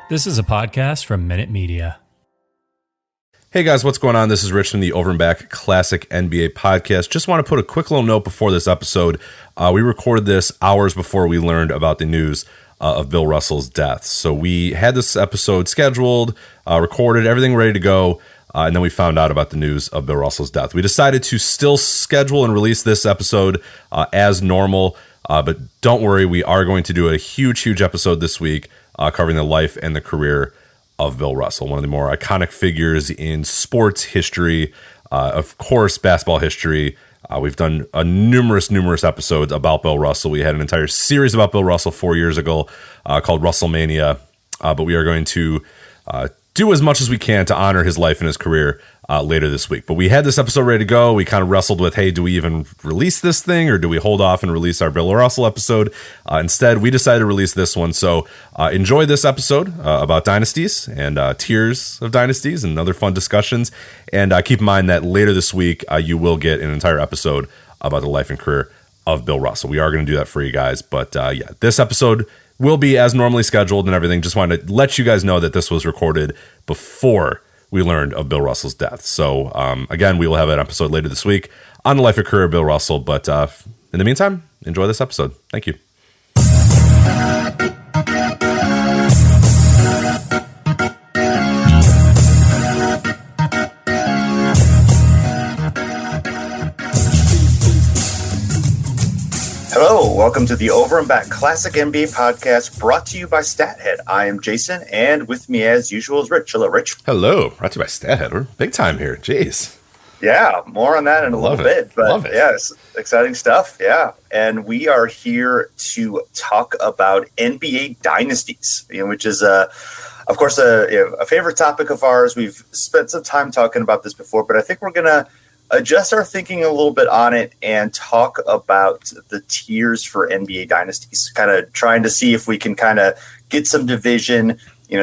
This is a podcast from Minute Media. Hey guys, what's going on? This is Rich from the Over and Back Classic NBA Podcast. Just want to put a quick little note before this episode. We recorded this hours before we learned about the news of Bill Russell's death. So we had this episode scheduled, recorded, everything ready to go, and then we found out about the news of Bill Russell's death. We decided to still schedule and release this episode as normal, but don't worry, we are going to do a huge episode this week covering the life and the career of Bill Russell, one of the more iconic figures in sports history, of course, basketball history. We've done numerous episodes about Bill Russell. We had an entire series about Bill Russell 4 years ago called WrestleMania, but we are going to do as much as we can to honor his life and his career later this week. But we had this episode ready to go. We kind of wrestled with, hey, do we even release this thing or do we hold off and release our Bill Russell episode? Instead, we decided to release this one. So enjoy this episode about Dynasties and tiers of Dynasties and other fun discussions. And keep in mind that later this week, you will get an entire episode about the life and career of Bill Russell. We are going to do that for you guys. But yeah, this episode will be as normally scheduled and everything. Just wanted to let you guys know that this was recorded before we learned of Bill Russell's death. So again, we will have an episode later this week on the life and career of Bill Russell. But in the meantime, enjoy this episode. Thank you. Hello, welcome to the Over and Back Classic NBA Podcast, brought to you by Stathead. I am Jason, and with me as usual is Rich. Hello, Rich. Hello, brought to you by Stathead. We're big time here. Jeez. Yeah, more on that in a little bit. But Love it. Yeah, it's exciting stuff. Yeah, and we are here to talk about NBA Dynasties, which is, of course, a favorite topic of ours. We've spent some time talking about this before, but I think we're going to adjust our thinking a little bit on it and talk about the tiers for NBA Dynasties, kind of trying to see if we can kind of get some division,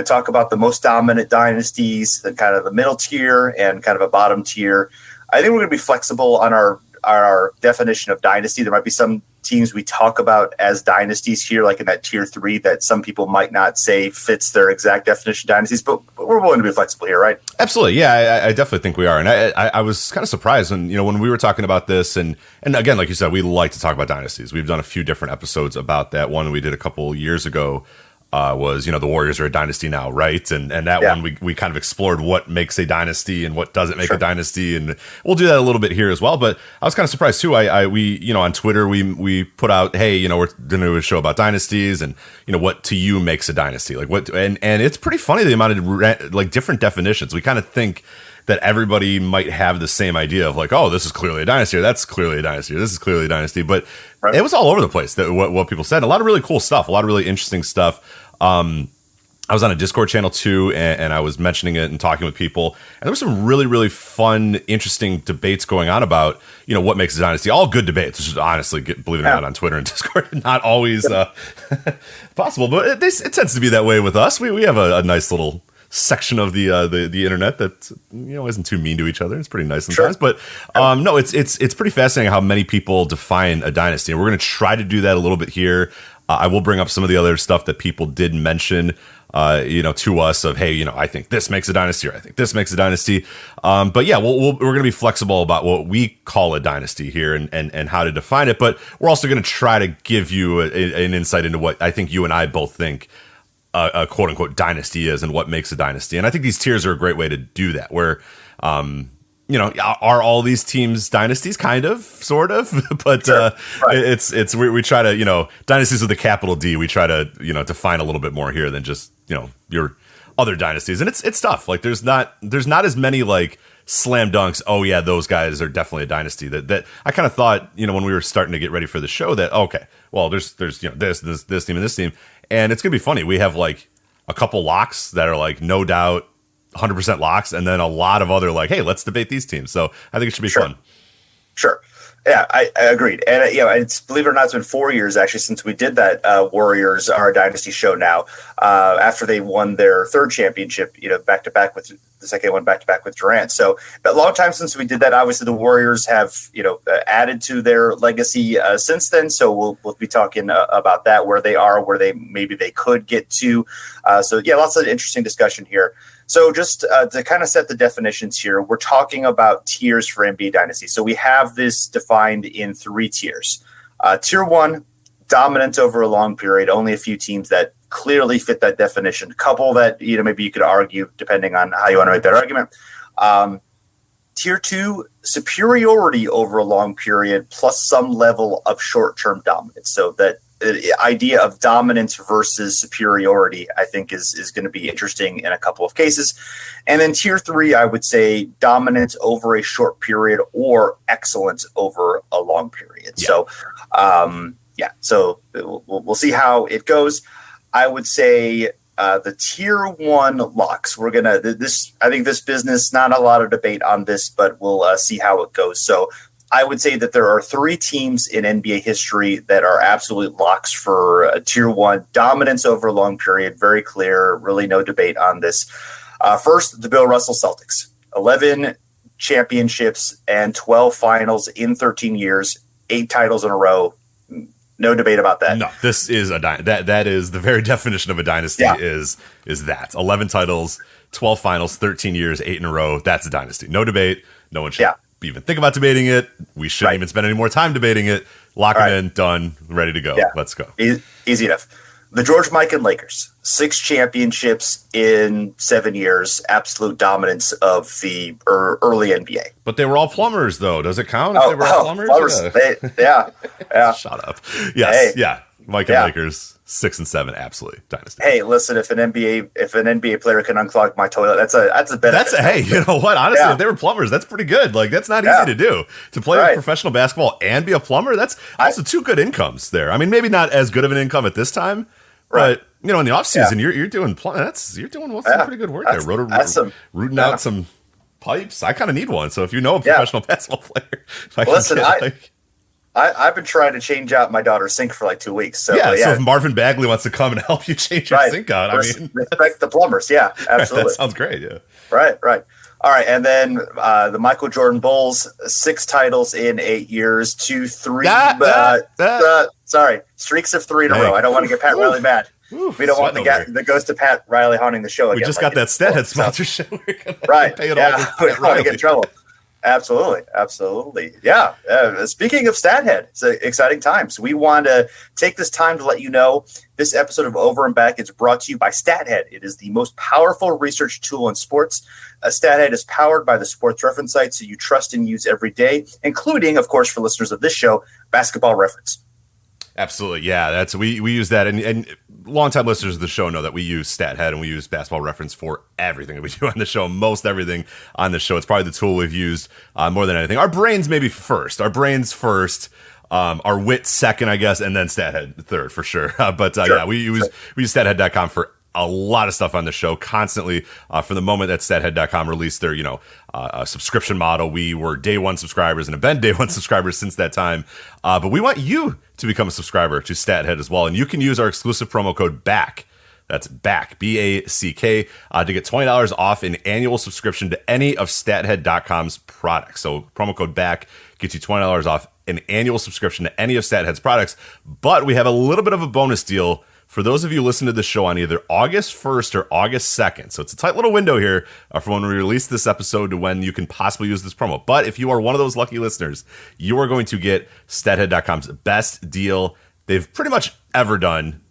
talk about the most dominant dynasties, then kind of the middle tier and kind of a bottom tier. I think we're going to be flexible on our definition of dynasty. There might be some teams we talk about as dynasties here, like in that tier 3, that some people might not say fits their exact definition of dynasties, but we're willing to be flexible here, right? Absolutely. Yeah, I definitely think we are. And I was kind of surprised when we were talking about this. And again, like you said, we like to talk about dynasties. We've done a few different episodes about that. One we did a couple years ago was, the Warriors are a dynasty now, right? And that one, we kind of explored what makes a dynasty and what doesn't make a dynasty. And we'll do that a little bit here as well. But I was kind of surprised too. We on Twitter, we put out, hey, we're going to do a show about dynasties and, what to you makes a dynasty. Like what, and it's pretty funny the amount of different definitions. We kind of think that everybody might have the same idea of like, oh, this is clearly a dynasty, or that's clearly a dynasty, or this is clearly a dynasty. But it was all over the place, what people said. A lot of really cool stuff, a lot of really interesting stuff. I was on a Discord channel too, and I was mentioning it and talking with people. And there were some really fun, interesting debates going on about, what makes a dynasty. All good debates, which is honestly, believe it or not, on Twitter and Discord, not always possible. But it tends to be that way with us. We have a nice little section of the internet that isn't too mean to each other. It's pretty nice sometimes. But no, it's pretty fascinating how many people define a dynasty, and we're going to try to do that a little bit here. I will bring up some of the other stuff that people did mention, to us of, hey, I think this makes a dynasty, or I think this makes a dynasty. But yeah, we're going to be flexible about what we call a dynasty here and how to define it. But we're also going to try to give you an insight into what I think you and I both think a quote unquote dynasty is and what makes a dynasty. And I think these tiers are a great way to do that, where, are all these teams dynasties? Kind of, sort of, but it's we try to, dynasties with a capital D. We try to, define a little bit more here than just, your other dynasties. And it's tough. Like there's not as many like slam dunks. Oh yeah, those guys are definitely a dynasty. That I kind of thought, when we were starting to get ready for the show, that okay, well there's this team and this team, and it's gonna be funny. We have like a couple locks that are like no doubt 100% locks, and then a lot of other like, hey, let's debate these teams. So I think it should be fun. Sure. Yeah, I agreed. And, it's, believe it or not, it's been 4 years actually since we did that Warriors, our Dynasty show now, after they won their third championship, back to back with the second one, back to back with Durant. So a long time since we did that. Obviously, the Warriors have, added to their legacy since then. So we'll be talking about that, where they are, where maybe they could get to. So, yeah, lots of interesting discussion here. So just to kind of set the definitions here, we're talking about tiers for NBA Dynasty. So we have this defined in 3 tiers. Tier 1, dominant over a long period, only a few teams that clearly fit that definition. A couple that, maybe you could argue depending on how you want to make that argument. Tier 2, superiority over a long period plus some level of short-term dominance. So that the idea of dominance versus superiority, I think, is going to be interesting in a couple of cases. And then tier 3, I would say dominance over a short period or excellence over a long period. Yeah. So, we'll see how it goes. I would say the tier 1 locks. We're gonna I think this business, not a lot of debate on this, but we'll see how it goes. So I would say that there are 3 teams in NBA history that are absolute locks for tier 1 dominance over a long period. Very clear, really no debate on this. First, the Bill Russell Celtics, 11 championships and 12 finals in 13 years, 8 titles in a row. No debate about that. No, this is that is the very definition of a dynasty. Yeah. is that 11 titles, 12 finals, 13 years, 8 in a row. That's a dynasty. No debate. No one should even think about debating it. We shouldn't even spend any more time debating it. Lock them in, done, ready to go. Yeah. Let's go. Easy enough. The George Mikan Lakers, 6 championships in 7 years, absolute dominance of the early NBA. But they were all plumbers, though. Does it count if they were all plumbers? Yeah. Shut up. Yes, Mikan Lakers. 6 and 7, absolutely dynasty. Hey, listen, if an NBA player can unclog my toilet, that's a benefit. Hey, you know what? Honestly, if they were plumbers, that's pretty good. Like, that's not easy to do. To play professional basketball and be a plumber, that's also 2 good incomes there. I mean, maybe not as good of an income at this time, but in the off season, you're doing you're doing some pretty good work there. Rooting out some pipes. I kind of need one. So if you know a professional basketball player, I've been trying to change out my daughter's sink for like 2 weeks. So so if Marvin Bagley wants to come and help you change your sink out, respect the plumbers. Yeah, absolutely. That sounds great. Yeah. Right. All right, and then the Michael Jordan Bulls, 6 titles in 8 years, 2, 3. Streaks of 3 in a row. I don't want to get Pat Riley mad. We don't want the guy that goes to Pat Riley haunting the show again. We just got that Stathead sponsorship. Right. Pay it all. We don't want to get in trouble. Absolutely. Yeah. Speaking of Stathead, it's exciting times. We want to take this time to let you know this episode of Over and Back is brought to you by Stathead. It is the most powerful research tool in sports. Stathead is powered by the sports reference sites that you trust and use every day, including, of course, for listeners of this show, Basketball Reference. Absolutely, yeah. We use that, and longtime listeners of the show know that we use Stathead and we use Basketball Reference for everything that we do on the show. Most everything on the show. It's probably the tool we've used more than anything. Our brains maybe first. Our our wit second, I guess, and then Stathead third for sure. We use Stathead.com for a lot of stuff on the show constantly. From the moment that Stathead.com released their, subscription model, we were day 1 subscribers and have been day 1 subscribers since that time. But we want you to become a subscriber to Stathead as well. And you can use our exclusive promo code BACK. That's BACK, BACK, to get $20 off an annual subscription to any of Stathead.com's products. So promo code BACK gets you $20 off an annual subscription to any of Stathead's products. But we have a little bit of a bonus deal for those of you listening to the show on either August 1st or August 2nd. So it's a tight little window here from when we release this episode to when you can possibly use this promo. But if you are one of those lucky listeners, you are going to get Stathead.com's best deal they've pretty much ever done,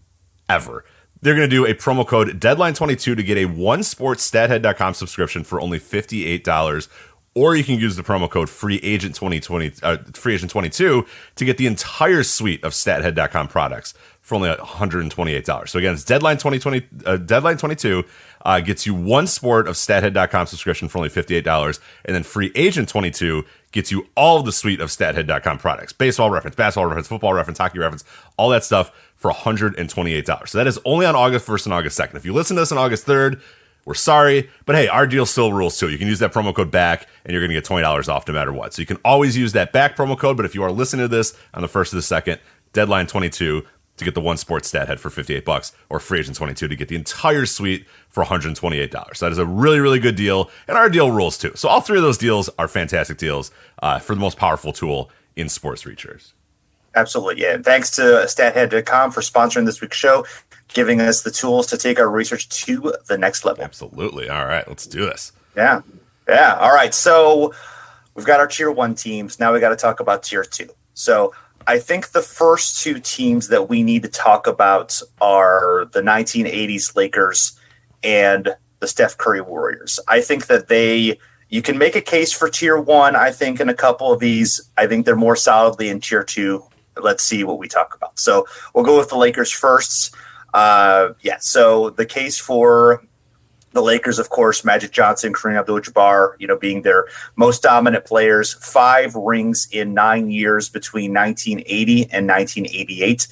ever. They're going to do a promo code Deadline22 to get a one-sports Stathead.com subscription for only $58. Or you can use the promo code FreeAgent22 to get the entire suite of Stathead.com products for only $128. So again, it's Deadline22 gets you one sport of Stathead.com subscription for only $58, and then Free Agent 22 gets you all of the suite of Stathead.com products: baseball reference, basketball reference, football reference, hockey reference, all that stuff for $128. So that is only on August 1st and August 2nd. If you listen to this on August 3rd, we're sorry, but hey, our deal still rules too. You can use that promo code back and you're going to get $20 off no matter what. So you can always use that back promo code, but if you are listening to this on the 1st of the 2nd, deadline 22 to get the one sports stat head for $58 or free agent 22 to get the entire suite for $128. So that is a really, really good deal. And our deal rules too. So all three of those deals are fantastic deals for the most powerful tool in sports research. Absolutely, yeah. And thanks to Stathead.com for sponsoring this week's show, giving us the tools to take our research to the next level. Absolutely. All right, let's do this. Yeah. All right. So we've got our tier 1 teams. Now we got to talk about tier 2. So I think the first two teams that we need to talk about are the 1980s Lakers and the Steph Curry Warriors. I think that you can make a case for tier 1, I think, in a couple of these. I think they're more solidly in tier 2. Let's see what we talk about. So we'll go with the Lakers first. So the case for the Lakers, of course, Magic Johnson, Kareem Abdul-Jabbar, being their most dominant players, 5 rings in 9 years between 1980 and 1988,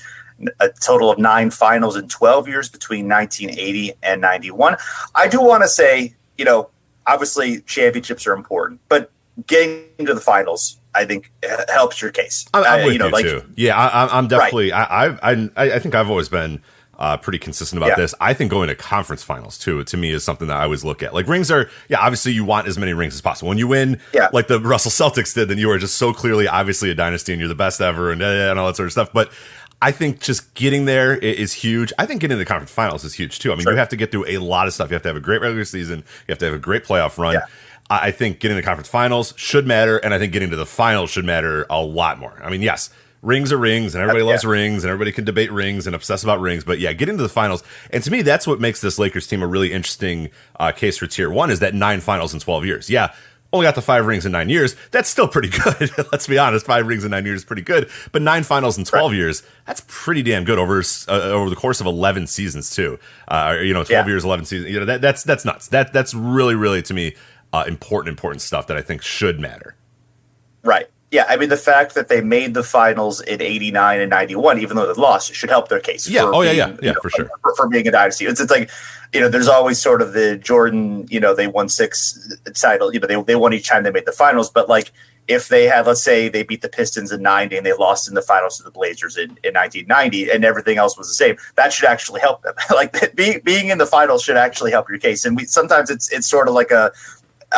a total of 9 finals in 12 years between 1980 and 91. I do want to say, obviously championships are important, but getting into the finals, I think, helps your case. I'm with you too. Yeah, I'm definitely. Right. I think I've always been pretty consistent about this. I think going to conference finals too, to me, is something that I always look at. Like rings are, obviously you want as many rings as possible. When you win, like the Russell Celtics did, then you are just so clearly, obviously, a dynasty and you're the best ever and all that sort of stuff. But I think just getting there is huge. I think getting to the conference finals is huge too. I mean, you have to get through a lot of stuff. You have to have a great regular season. You have to have a great playoff run. Yeah. I think getting to the conference finals should matter, and I think getting to the finals should matter a lot more. I mean, yes, rings are rings, and everybody loves rings, and everybody can debate rings and obsess about rings. But yeah, getting to the finals, and to me, that's what makes this Lakers team a really interesting case for tier 1, is that 9 finals in 12 years. Yeah, only got the 5 rings in 9 years. That's still pretty good. Let's be honest, 5 rings in 9 years is pretty good. But 9 finals in 12 years, that's pretty damn good over the course of 11 seasons too. 12 years, 11 seasons. That's nuts. That's really, really, to me, important stuff that I think should matter. Right. Yeah, I mean, the fact that they made the finals in 89 and 91, even though they lost, should help their case. Yeah, for sure. For being a dynasty. It's like, there's always sort of the Jordan, they won 6 title, they won each time they made the finals. But like, if they had, let's say they beat the Pistons in 90 and they lost in the finals to the Blazers in 1990 and everything else was the same, that should actually help them. Like being in the finals should actually help your case. And sometimes it's sort of like a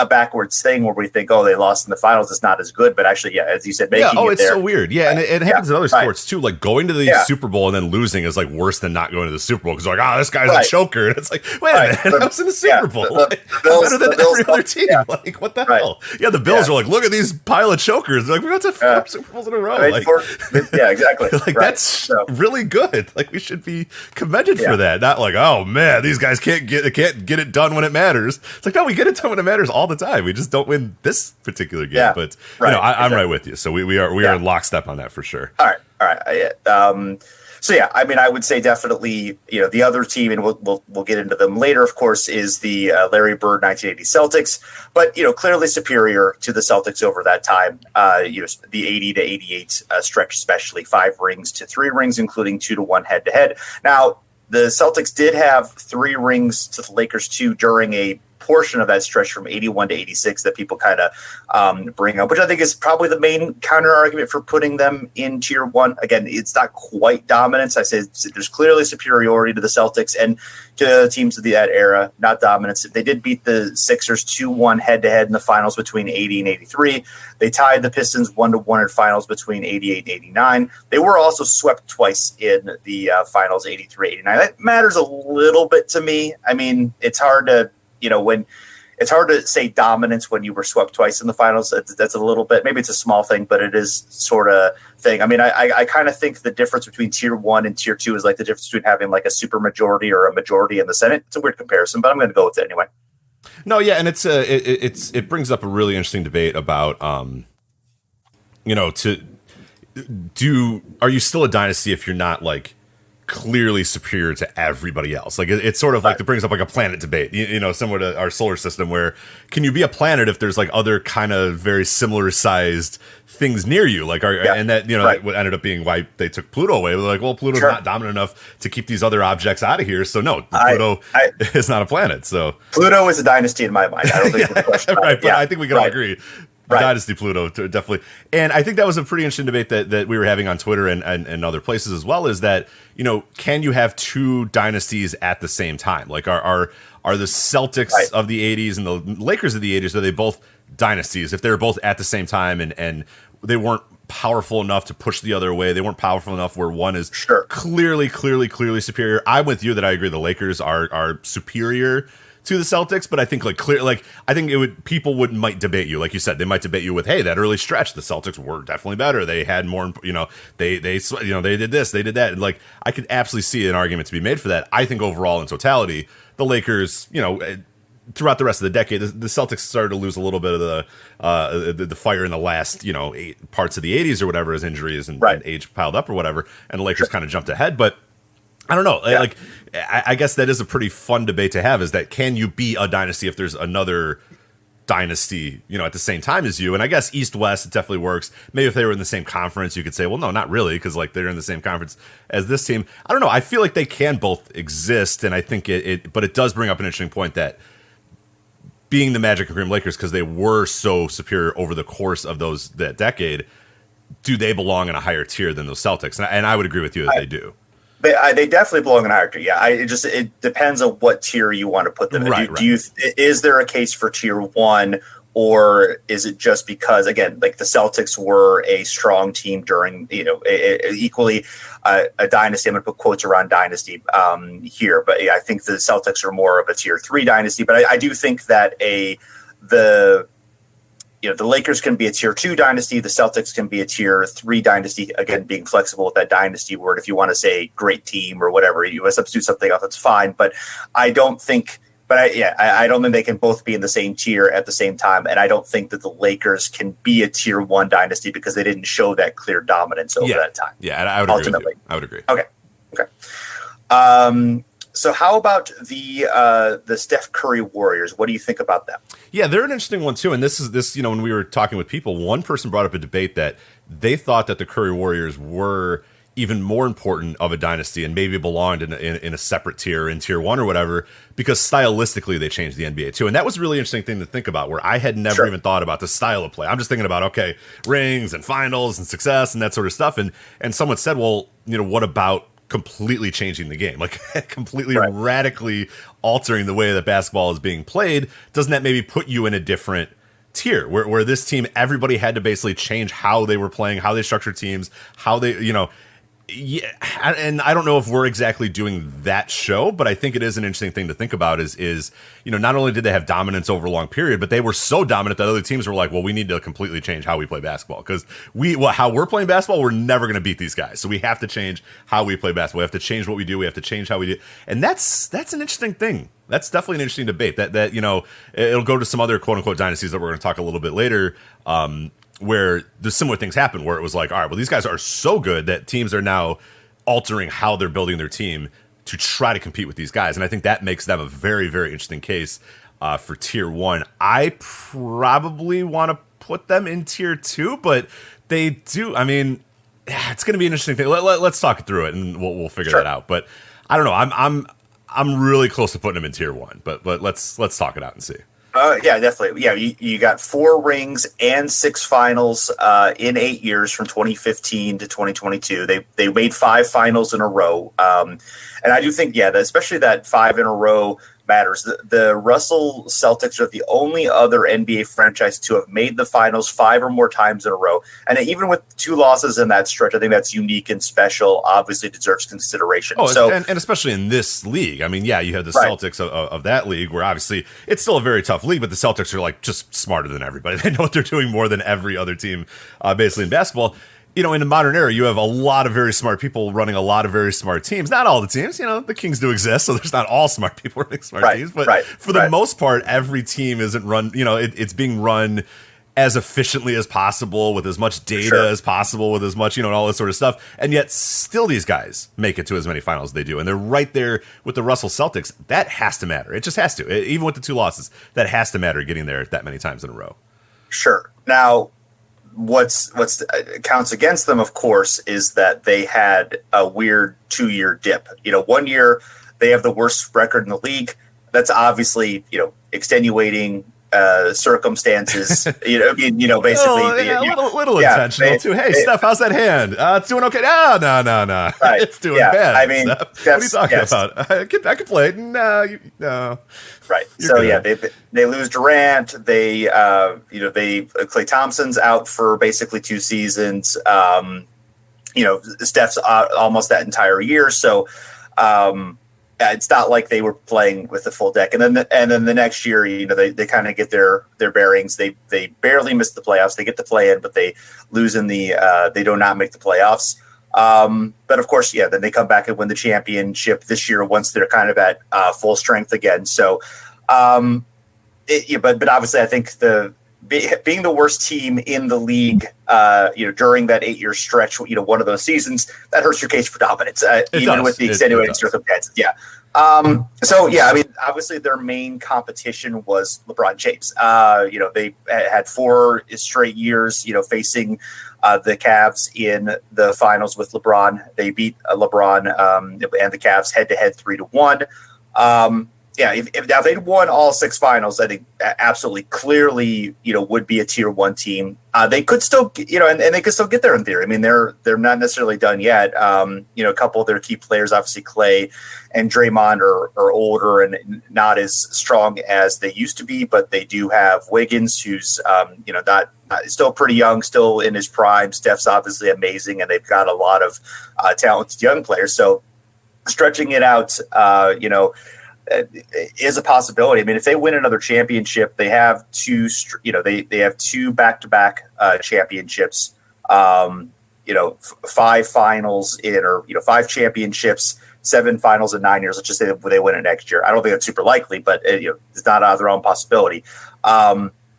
backwards thing where we think, they lost in the finals, it's not as good. But actually, as you said, making it it's there, so weird. Yeah, and it happens in other sports too. Like going to the Super Bowl and then losing is like worse than not going to the Super Bowl because like, this guy's a choker. And it's like, wait a minute, I was in the Super Bowl. The Bills, better than every other team. Yeah. Like, what the hell? Yeah, the Bills are like, look at these pile of chokers. They're like, we got to 4 Super Bowls in a row. Exactly. Like that's really good. Like we should be commended for that. Not like, oh man, these guys can't get it done when it matters. It's like, no, we get it done when it matters all the time. We just don't win this particular game. Yeah, but I'm right with you. So we are in lockstep on that for sure. All right. I mean, I would say definitely, the other team, and we'll get into them later, of course, is the Larry Bird 1980 Celtics, but clearly superior to the Celtics over that time. The 80 to 88 stretch, especially 5 rings to 3 rings, including 2-1 head to head. Now, the Celtics did have 3 rings to the Lakers 2 during a portion of that stretch from 81 to 86 that people kind of bring up, which I think is probably the main counter argument for putting them in tier 1. Again, it's not quite dominance. I say there's clearly superiority to the Celtics and to the teams of that era, not dominance. They did beat the Sixers 2-1 head-to-head in the finals between 80 and 83. They tied the Pistons 1-1 in finals between 88 and 89. They were also swept twice in the finals 83-89. That matters a little bit to me. I mean, it's hard to when it's hard to say dominance when you were swept twice in the finals. That's a little bit, maybe it's a small thing, but it is sort of thing. I mean, I kind of think the difference between tier 1 and tier 2 is like the difference between having like a super majority or a majority in the Senate. It's a weird comparison, but I'm going to go with it anyway. No, yeah, and it brings up a really interesting debate about are you still a dynasty if you're not like clearly superior to everybody else. Like it's sort of like it brings up like a planet debate, similar to our solar system, where can you be a planet if there's like other kind of very similar sized things near you, like and that that what ended up being why they took Pluto away. They're like, well, Pluto's not dominant enough to keep these other objects out of here, so no, Pluto is not a planet. So Pluto is a dynasty in my mind. I don't think there's a question about it. But I think we can all agree. Dynasty Pluto, definitely. And I think that was a pretty interesting debate that we were having on Twitter and other places as well, is that, can you have two dynasties at the same time? Like, are the Celtics of the 80s and the Lakers of the 80s, are they both dynasties? If they're both at the same time and they weren't powerful enough to push the other way, they weren't powerful enough where one is clearly superior. I'm with you that I agree the Lakers are superior to the Celtics, but I think I think people might debate you, like you said, they might debate you with, hey, that early stretch, the Celtics were definitely better. They had more, they did this, they did that. And like, I could absolutely see an argument to be made for that. I think overall in totality, the Lakers, throughout the rest of the decade, the Celtics started to lose a little bit of the fire in the last, 8 parts of the 80s or whatever, as injuries and age piled up or whatever, and the Lakers kind of jumped ahead, but I don't know. Yeah. Like, I guess that is a pretty fun debate to have, is that can you be a dynasty if there's another dynasty, at the same time as you? And I guess East-West, it definitely works. Maybe if they were in the same conference, you could say, well, no, not really, because like they're in the same conference as this team. I don't know. I feel like they can both exist, and I think but it does bring up an interesting point that being the Magic and Green Lakers, because they were so superior over the course of that decade, do they belong in a higher tier than those Celtics? And I would agree with you that they do. They definitely belong in a higher tier. Yeah, it depends on what tier you want to put them in. Is there a case for tier 1, or is it just because, again, like the Celtics were a strong team during, equally a dynasty? I'm going to put quotes around dynasty here, but I think the Celtics are more of a tier 3 dynasty. But I do think that the Lakers can be a tier 2 dynasty. The Celtics can be a tier 3 dynasty. Again, being flexible with that dynasty word. If you want to say great team or whatever, you substitute something else, that's fine. But I don't think. I don't think they can both be in the same tier at the same time. And I don't think that the Lakers can be a tier 1 dynasty because they didn't show that clear dominance over that time. Yeah, I would agree with you. I would agree. Okay. So how about the Steph Curry Warriors? What do you think about them? Yeah, they're an interesting one too. And this when we were talking with people, one person brought up a debate that they thought that the Curry Warriors were even more important of a dynasty and maybe belonged in a separate tier, in tier 1 or whatever, because stylistically they changed the NBA too. And that was a really interesting thing to think about, where I had never even thought about the style of play. I'm just thinking about, okay, rings and finals and success and that sort of stuff. And someone said, well, what about completely changing the game, like completely radically altering the way that basketball is being played? Doesn't that maybe put you in a different tier where this team, everybody had to basically change how they were playing, how they structured teams, how they, yeah, and I don't know if we're exactly doing that show, but I think it is an interesting thing to think about is not only did they have dominance over a long period, but they were so dominant that other teams were like, well, we need to completely change how we play basketball, because how we're playing basketball, we're never going to beat these guys. So we have to change how we play basketball. We have to change what we do. We have to change how we do. And that's an interesting thing. That's definitely an interesting debate that it'll go to some other quote unquote dynasties that we're going to talk a little bit later, where the similar things happen, where it was like, all right, well, these guys are so good that teams are now altering how they're building their team to try to compete with these guys. And I think that makes them a very, very interesting case for tier 1. I probably want to put them in tier 2, but they do. I mean, it's going to be an interesting thing. Let's talk it through it, and we'll figure that out. But I don't know. I'm really close to putting them in tier 1, but let's talk it out and see. Yeah, definitely. Yeah, you got 4 rings and 6 finals in 8 years from 2015 to 2022. They made 5 finals in a row, and I do think, especially that 5 in a row matters. The Russell Celtics are the only other NBA franchise to have made the finals 5 or more times in a row, and even with 2 losses in that stretch, I think that's unique and special. Obviously, deserves consideration. And especially in this league. I mean, you have the Celtics of that league, where obviously it's still a very tough league, but the Celtics are like just smarter than everybody. They know what they're doing more than every other team, basically in basketball. In the modern era, you have a lot of very smart people running a lot of very smart teams. Not all the teams, the Kings do exist, so there's not all smart people running smart teams. But for the most part, every team isn't run, it's being run as efficiently as possible, with as much data as possible, with as much, and all this sort of stuff. And yet still these guys make it to as many finals as they do. And they're right there with the Russell Celtics. That has to matter. It just has to. Even with the 2 losses, that has to matter, getting there that many times in a row. Sure. Now, what's counts against them, of course, is that they had a weird 2-year dip. 1 year they have the worst record in the league. That's obviously, extenuating circumstances. Basically, little intentional too. Hey, Steph, how's that hand? It's doing okay. No. Right. It's doing bad. I mean, Steph. What are you talking about? I could play it. No. Right. You're good. They lose Durant. Klay Thompson's out for basically 2 seasons. Steph's out almost that entire year. So, it's not like they were playing with the full deck. And then the next year, they kind of get their bearings. They barely miss the playoffs. They get the play in, but they lose in they do not make the playoffs. But of course, then they come back and win the championship this year once they're kind of at full strength again. So, but obviously, I think being the worst team in the league, during that 8-year stretch, one of those seasons, that hurts your case for dominance, even with the extenuating circumstances. Yeah. Obviously their main competition was LeBron James. They had 4 straight years, facing the Cavs in the finals with LeBron. They beat LeBron and the Cavs head-to-head 3-1. If they'd won all 6 finals, I think absolutely clearly, would be a tier 1 team. They could still, and they could still get there in theory. I mean, they're not necessarily done yet. A couple of their key players, obviously Clay and Draymond are older and not as strong as they used to be, but they do have Wiggins, who's, not still pretty young, still in his prime. Steph's obviously amazing, and they've got a lot of talented young players. So stretching it out, is a possibility. I mean, if they win another championship, they have 2. They have 2 back-to-back championships. 5 finals or 5 championships, 7 finals in 9 years. Let's just say they win it next year. I don't think that's super likely, but it's not out of their own possibility.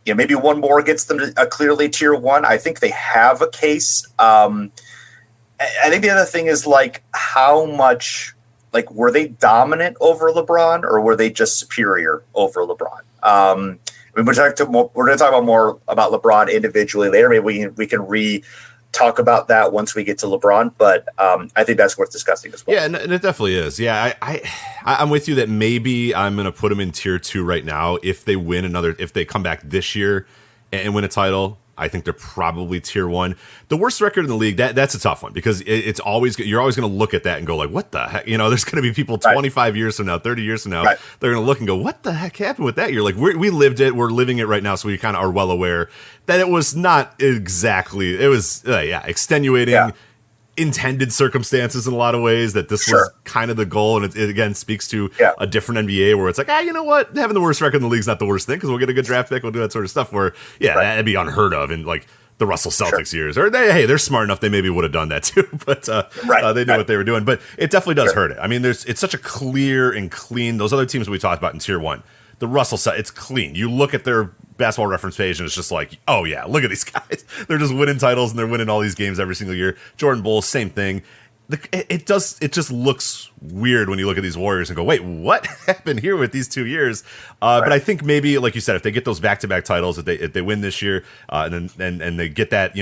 Maybe one more gets them to a clearly tier 1. I think they have a case. I think the other thing is how much. Were they dominant over LeBron, or were they just superior over LeBron? We're going to talk about more about LeBron individually later. Maybe we can talk about that once we get to LeBron, but I think that's worth discussing as well. Yeah, and it definitely is. Yeah, I'm with you that maybe I'm going to put them in tier 2 right now. If they come back this year and win a title, I think they're probably tier 1. The worst record in the league, that's a tough one, because you're always going to look at that and go what the heck? There's going to be people 25 years from now, 30 years from now, they're going to look and go, what the heck happened with that year? We lived it, we're living it right now, so we kind of are well aware that it was not exactly, it was extenuating, intended circumstances in a lot of ways, that this was kind of the goal. And it again speaks to a different NBA where it's you know what, having the worst record in the league is not the worst thing, because we'll get a good draft pick, we'll do that sort of stuff, where that'd be unheard of in the Russell Celtics years. Or they're smart enough, they maybe would have done that too, but they knew what they were doing. But it definitely does hurt it. I mean, it's such a clear and clean, those other teams we talked about in tier 1, the Russell set, it's clean. You look at their basketball reference page and it's just oh yeah, look at these guys. They're just winning titles and they're winning all these games every single year. Jordan Bulls, same thing. It just looks weird when you look at these Warriors and go, wait, what happened here with these 2 years? But I think maybe, like you said, if they get those back-to-back titles, if they win this year, and they get that,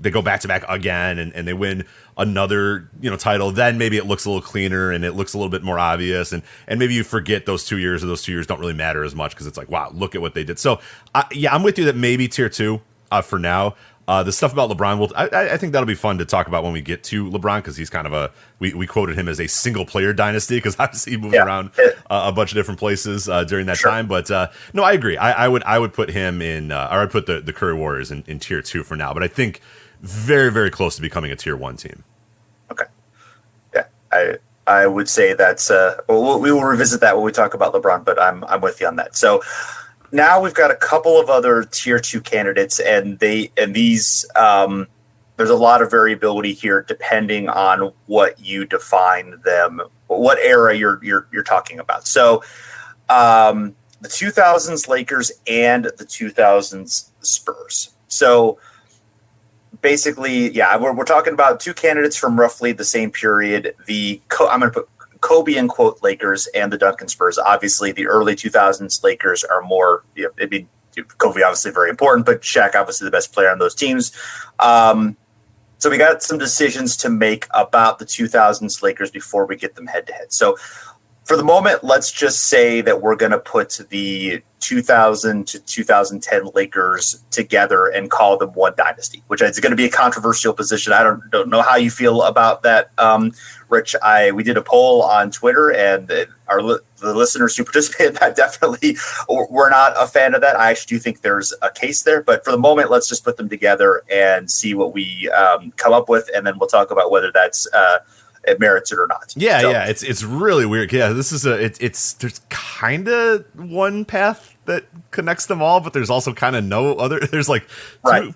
they go back-to-back again and they win another title, then maybe it looks a little cleaner and it looks a little bit more obvious, and maybe you forget those 2 years, or those 2 years don't really matter as much, because it's wow, look at what they did. So I'm with you that maybe tier 2 for now. The stuff about LeBron, I think that'll be fun to talk about when we get to LeBron, because he's kind of we quoted him as a single player dynasty, because obviously he moved around a bunch of different places during that time. But no, I agree. I would put him in, or I'd put the Curry Warriors in tier 2 for now. But I think very, very close to becoming a tier 1 team. Okay. Yeah, I would say that's we will revisit that when we talk about LeBron, but I'm with you on that. So now we've got a couple of other tier 2 candidates, and these there's a lot of variability here depending on what you define them, what era you're talking about. So the 2000s Lakers and the 2000s Spurs. So basically, yeah, we're talking about two candidates from roughly the same period. I'm going to put Kobe in quote Lakers and the Duncan Spurs. Obviously, the early 2000s Lakers are more, I mean, Kobe obviously very important, but Shaq obviously the best player on those teams. So we got some decisions to make about the 2000s Lakers before we get them head to head. So for the moment, let's just say that we're going to put the 2000 to 2010 Lakers together and call them one dynasty, which is going to be a controversial position. I don't know how you feel about that, Rich. We did a poll on Twitter, and the listeners who participated in that definitely were not a fan of that. I actually do think there's a case there, but for the moment, let's just put them together and see what we come up with, and then we'll talk about whether that's it merits it or not. Yeah, so, yeah, it's really weird. Yeah, this is there's kind of one path that connects them all, but there's also kind of no other. There's like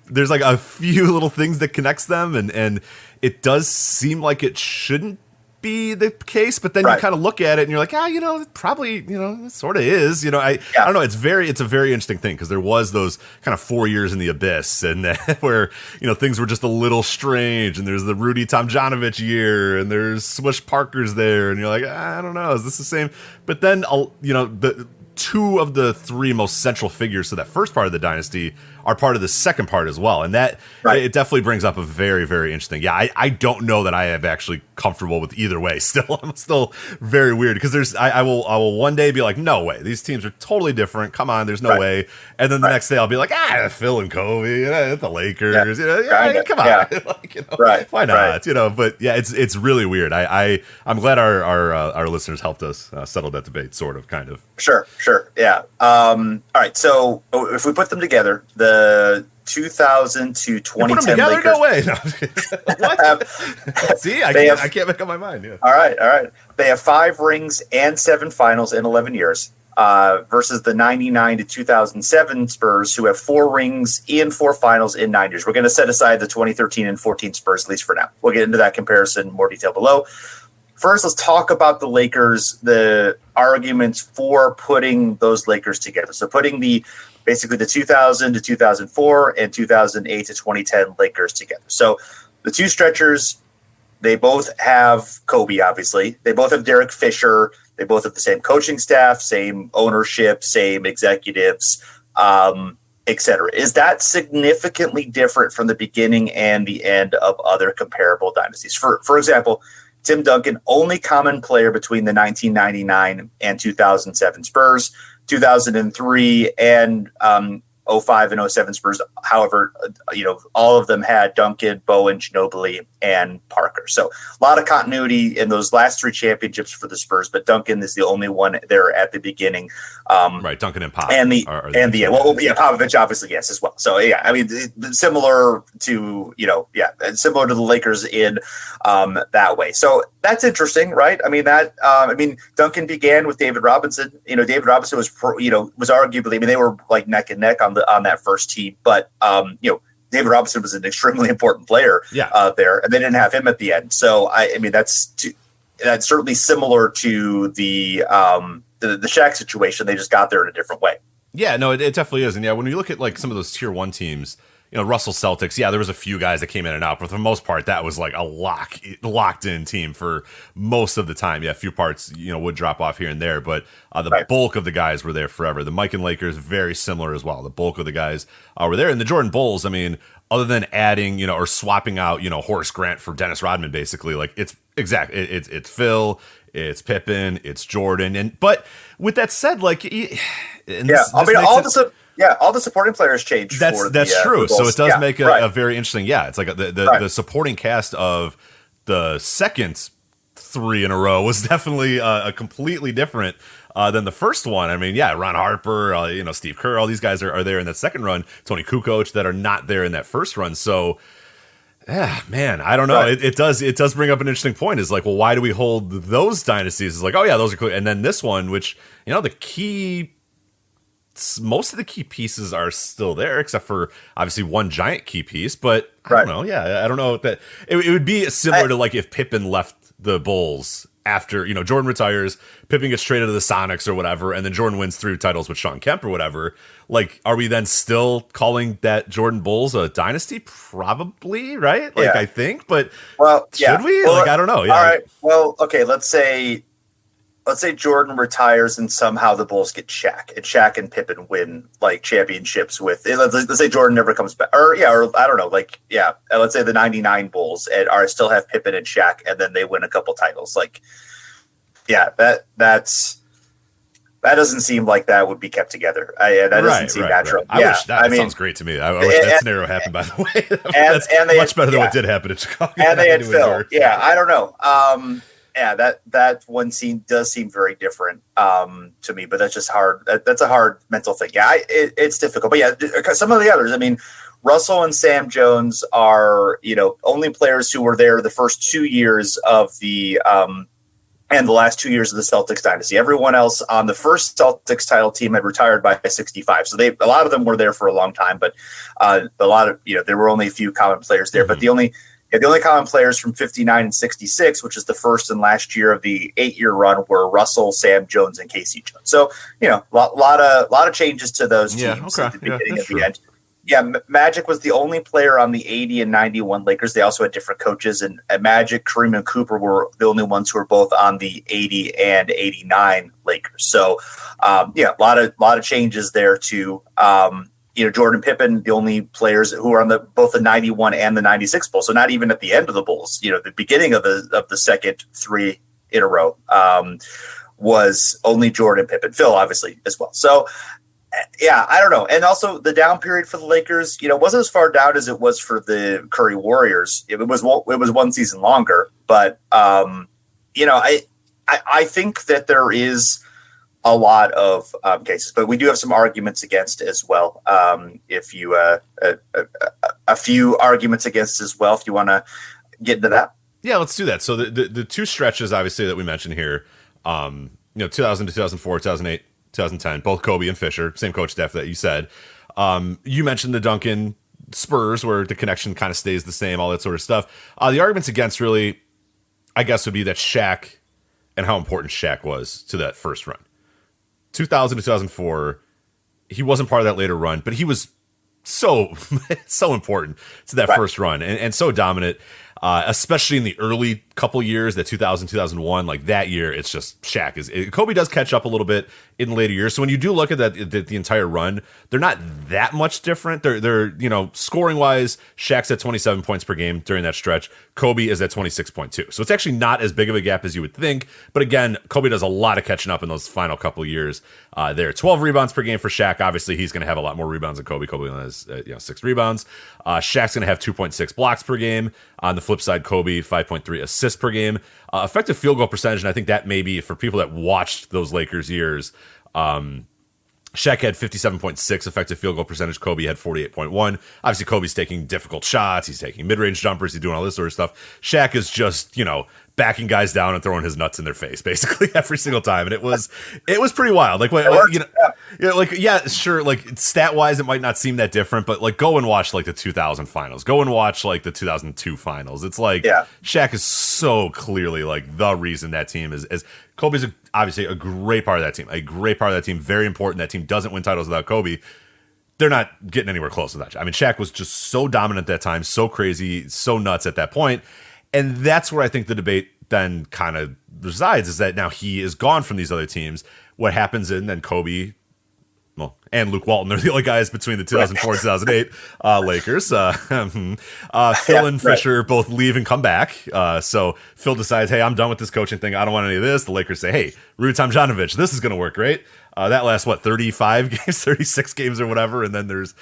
there's like a few little things that connects them, and it does seem like it shouldn't be the case, but then you kind of look at it and you're like, it probably, it sort of is. I don't know. It's a very interesting thing, because there was those kind of 4 years in the abyss, and where things were just a little strange. And there's the Rudy Tomjanovich year, and there's Swish Parker's there, and you're like, I don't know, is this the same? But then the two of the three most central figures to that first part of the dynasty are part of the second part as well. And that it definitely brings up a very, very interesting. Yeah, I don't know that I am actually comfortable with either way. Still, I'm still very weird, because I will one day be like, no way, these teams are totally different. Come on, there's no way. And then the next day I'll be like, Phil and Kobe, the Lakers, come on, why not? But yeah, it's really weird. I'm glad our listeners helped us settle that debate, sort of, kind of. Sure, yeah. All right, so if we put them together, the 2000 to 2010 Lakers. No way. No. What? See, I can't make up my mind. Yeah. All right. They have 5 rings and 7 finals in 11 years, versus the 99 to 2007 Spurs, who have 4 rings and 4 finals in 9 years. We're going to set aside the 2013 and 14 Spurs, at least for now. We'll get into that comparison in more detail below. First, let's talk about the Lakers, the arguments for putting those Lakers together. So putting basically the 2000 to 2004 and 2008 to 2010 Lakers together. So the two stretchers, they both have Kobe, obviously. They both have Derek Fisher. They both have the same coaching staff, same ownership, same executives, etc. Is that significantly different from the beginning and the end of other comparable dynasties? For example, Tim Duncan, only common player between the 1999 and 2007 Spurs, 2003 and 05 and 07 Spurs. However, all of them had Duncan, Bowen, Ginobili, and Parker. So a lot of continuity in those last 3 championships for the Spurs, but Duncan is the only one there at the beginning. Duncan and Pop. Popovich obviously, yes, as well. So yeah, I mean, similar to the Lakers in that way. So that's interesting, right? I mean Duncan began with David Robinson. David Robinson was arguably, they were like neck and neck on that first team, but David Robinson was an extremely important player there, and they didn't have him at the end. So that's certainly similar to the Shaq situation. They just got there in a different way. Yeah, no, it definitely is. And yeah, when you look at like some of those tier 1 teams, Russell Celtics, there was a few guys that came in and out, but for the most part, that was like a locked in team for most of the time. Yeah, a few parts, would drop off here and there, but the bulk of the guys were there forever. The Mike and Lakers, very similar as well. The bulk of the guys were there. And the Jordan Bulls, other than adding, or swapping out, Horace Grant for Dennis Rodman, basically, like it's Phil, it's Pippen, it's Jordan. But with that said, like, all the supporting players changed. That's true. So it does make a very interesting. Yeah, it's like the supporting cast of the second 3 in a row was definitely a completely different than the first one. Ron Harper, Steve Kerr, all these guys are there in that second run. Tony Kukoc that are not there in that first run. So, yeah, man, I don't know. Right. It does bring up an interesting point. Is like, well, why do we hold those dynasties? It's like, oh yeah, those are cool. And then this one, which most of the key pieces are still there, except for obviously one giant key piece. But I don't know. Yeah, I don't know that it would be similar to like if Pippen left the Bulls after, Jordan retires, Pippen gets traded to the Sonics or whatever, and then Jordan wins 3 titles with Sean Kemp or whatever. Like, are we then still calling that Jordan Bulls a dynasty? Probably, right? Like, I think, but should we? Well, I don't know. Yeah. All right. Well, okay. Let's say Jordan retires and somehow the Bulls get Shaq, and Shaq and Pippen win like championships with. Let's say Jordan never comes back, or I don't know, let's say the '99 Bulls and still have Pippen and Shaq, and then they win a couple titles. Like, that doesn't seem like that would be kept together. That doesn't seem natural. Right. I wish that sounds great to me. I wish that scenario happened. By the way, that's much better than what did happen in Chicago. And they had Phil. Yeah, I don't know. That one scene does seem very different to me, but that's just hard. That's a hard mental thing. Yeah, it's difficult. But some of the others, I mean, Russell and Sam Jones are, only players who were there the first 2 years of the and the last 2 years of the Celtics dynasty. Everyone else on the first Celtics title team had retired by 65. So a lot of them were there for a long time, but a lot of, there were only a few common players there, but the only common players from 59 and 66, which is the first and last year of the 8-year run, were Russell, Sam Jones, and Casey Jones. So, lot of changes to those teams at the beginning and the end. Yeah, Magic was the only player on the 80 and 91 Lakers. They also had different coaches, and Magic, Kareem, and Cooper were the only ones who were both on the 80 and 89 Lakers. So, a lot of changes there too. Jordan Pippen, the only players who are on both the 91 and the 96 Bulls. So not even at the end of the Bulls, the beginning of the second 3 in a row was only Jordan Pippen. Phil, obviously, as well. So, I don't know. And also the down period for the Lakers, wasn't as far down as it was for the Curry Warriors. It was one season longer, but I think that there is a lot of cases, but we do have some arguments against as well. If you a few arguments against as well, if you want to get into that. Yeah, let's do that. So the 2 stretches, obviously, that we mentioned here, 2000 to 2004, 2008, 2010, both Kobe and Fisher, same coach staff that you said. You mentioned the Duncan Spurs, where the connection kind of stays the same, all that sort of stuff. The arguments against really, I guess, would be that Shaq and how important Shaq was to that first run. 2000 to 2004, he wasn't part of that later run, but he was so important to that first run and so dominant, especially in the early couple years, that 2000, 2001, like that year, it's just Shaq Kobe does catch up a little bit in later years. So when you do look at that, the entire run, they're not that much different. They're scoring wise, Shaq's at 27 points per game during that stretch. Kobe is at 26.2. So it's actually not as big of a gap as you would think. But again, Kobe does a lot of catching up in those final couple years. There, 12 rebounds per game for Shaq. Obviously, he's going to have a lot more rebounds than Kobe. Kobe only has 6 rebounds. Shaq's going to have 2.6 blocks per game. On the flip side, Kobe 5.3 assists per game. Effective field goal percentage, and I think that maybe for people that watched those Lakers years, Shaq had 57.6 effective field goal percentage. Kobe had 48.1. Obviously, Kobe's taking difficult shots. He's taking mid-range jumpers. He's doing all this sort of stuff. Shaq is just, backing guys down and throwing his nuts in their face basically every single time. And it was pretty wild. Like, sure. Like, stat wise, it might not seem that different, but like, go and watch like the 2000 finals, go and watch like the 2002 finals. It's like, Shaq is so clearly like the reason that team is Kobe's obviously a great part of that team, very important. That team doesn't win titles without Kobe. They're not getting anywhere close to that. I mean, Shaq was just so dominant at that time, so crazy, so nuts at that point. And that's where I think the debate then kind of resides, is that now he is gone from these other teams. What happens in then Kobe, and Luke Walton are the only guys between the 2004 and 2008 Lakers. Phil and Fisher both leave and come back. So Phil decides, hey, I'm done with this coaching thing. I don't want any of this. The Lakers say, hey, Rudy Tomjanovich, this is going to work great. That lasts, 35 games, 36 games or whatever. And then there's,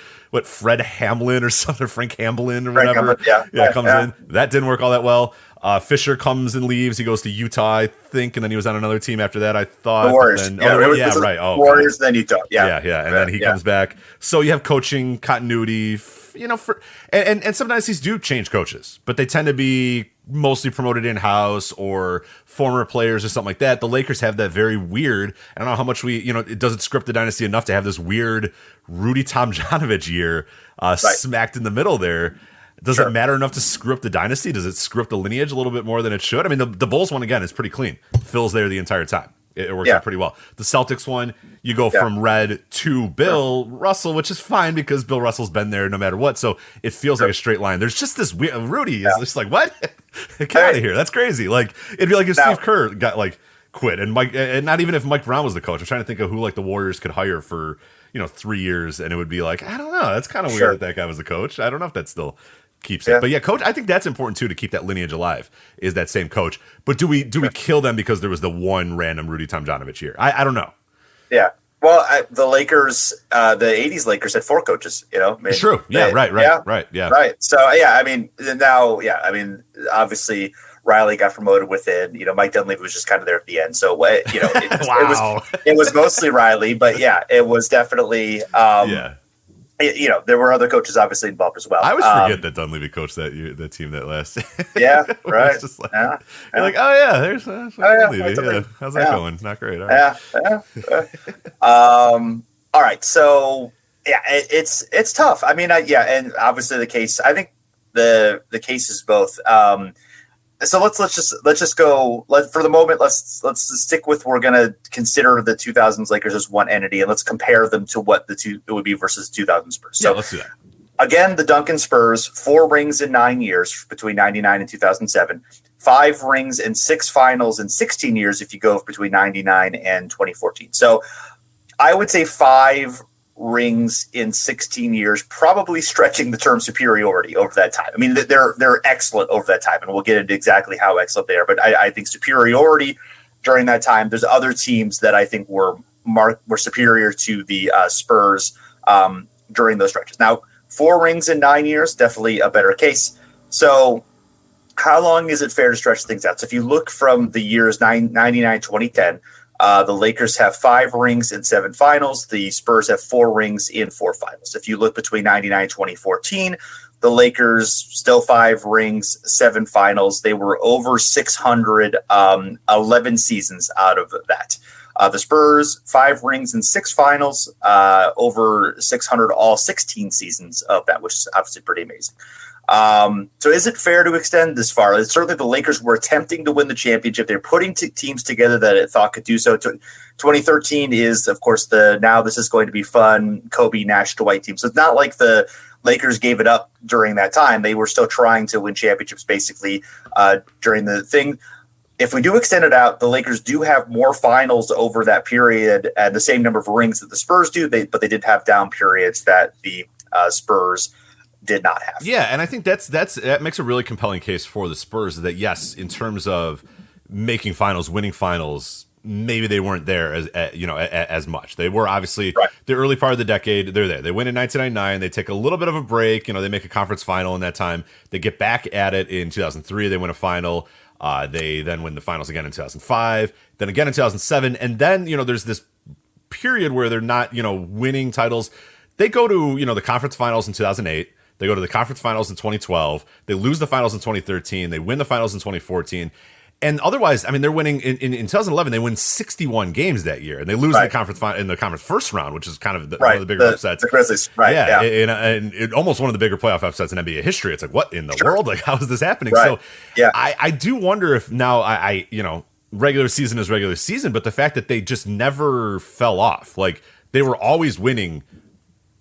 Fred Hamlin or something, Frank Hamlin or whatever. Comes in. That didn't work all that well. Fisher comes and leaves. He goes to Utah, I think, and then he was on another team after that, I thought. The Warriors. Warriors, then Utah. And then he comes back. So you have coaching continuity, and some dynasties do change coaches, but they tend to be mostly promoted in-house or former players or something like that. The Lakers have that very weird, I don't know how much it doesn't script the dynasty enough to have this weird Rudy Tomjanovich year smacked in the middle there. Does it matter enough to screw up the dynasty? Does it screw up the lineage a little bit more than it should? I mean, the Bulls one, again, is pretty clean. Phil's there the entire time. It works out pretty well. The Celtics one, you go from Red to Bill Russell, which is fine because Bill Russell's been there no matter what. So it feels like a straight line. There's just this weird, Rudy is just like, what? Get out of here. That's crazy. Like, it'd be like if Steve Kerr got like quit and not even if Mike Brown was the coach. I'm trying to think of who like the Warriors could hire for, 3 years. And it would be like, I don't know. That's kind of weird that guy was the coach. I don't know if that still keeps it. But yeah, coach, I think that's important too, to keep that lineage alive, is that same coach. But do we kill them because there was the one random Rudy Tomjanovich year? I don't know. Yeah. Well, the Lakers, the 80s Lakers had 4 coaches, It's true. Yeah, right. Yeah. Right. So, I mean, now, obviously Riley got promoted within, Mike Dunleavy was just kind of there at the end. So, it was mostly Riley, but it was definitely, there were other coaches obviously involved as well. I always forget that Dunleavy coached that team that last. Yeah, right. It's just like, you're like, oh yeah, there's Dunleavy. Yeah. How's that going? Not great. All right. All right. So it's tough. I mean, and obviously the case. I think the case is both. So let's just go. For the moment, let's stick with, we're going to consider the 2000s Lakers as one entity, and let's compare them to what it would be versus 2000 Spurs. So let's do that. Again, the Duncan Spurs, 4 rings in 9 years between 99 and 2007, 5 rings and 6 finals in 16 years if you go between 99 and 2014. So I would say 5 rings in 16 years, probably stretching the term superiority over that time. I mean, they're excellent over that time, and we'll get into exactly how excellent they are. But I think superiority during that time, there's other teams that I think were superior to the Spurs during those stretches. Now, 4 rings in 9 years, definitely a better case. So how long is it fair to stretch things out? So if you look from the years 99, 2010, the Lakers have 5 rings in 7 finals. The Spurs have 4 rings in 4 finals. If you look between 99 and 2014, the Lakers still 5 rings, 7 finals. They were over 600, 11 seasons out of that. The Spurs, 5 rings and 6 finals, over 600 all 16 seasons of that, which is obviously pretty amazing. So is it fair to extend this far? Certainly the Lakers were attempting to win the championship. They're putting teams together that it thought could do so. 2013 is, of course, now this is going to be fun, Kobe, Nash, Dwight team. So it's not like the Lakers gave it up during that time. They were still trying to win championships basically during the thing. If we do extend it out, the Lakers do have more finals over that period and the same number of rings that the Spurs do, but they did have down periods that the Spurs did not have. Yeah, and I think that makes a really compelling case for the Spurs, that yes, in terms of making finals, winning finals, maybe they weren't there as much. They were obviously the early part of the decade. They're there. They win in 1999. They take a little bit of a break. They make a conference final in that time. They get back at it in 2003. They win a final. They then win the finals again in 2005. Then again in 2007. And then there's this period where they're not winning titles. They go to the conference finals in 2008. They go to the conference finals in 2012. They lose the finals in 2013. They win the finals in 2014. And otherwise, I mean, they're winning in 2011. They win 61 games that year, and they lose in the conference first round, which is kind of one of the bigger upsets. The Grizzlies, and it, almost one of the bigger playoff upsets in NBA history. It's like, what in the world? Like, how is this happening? So, I do wonder if now I regular season is regular season, but the fact that they just never fell off, like they were always winning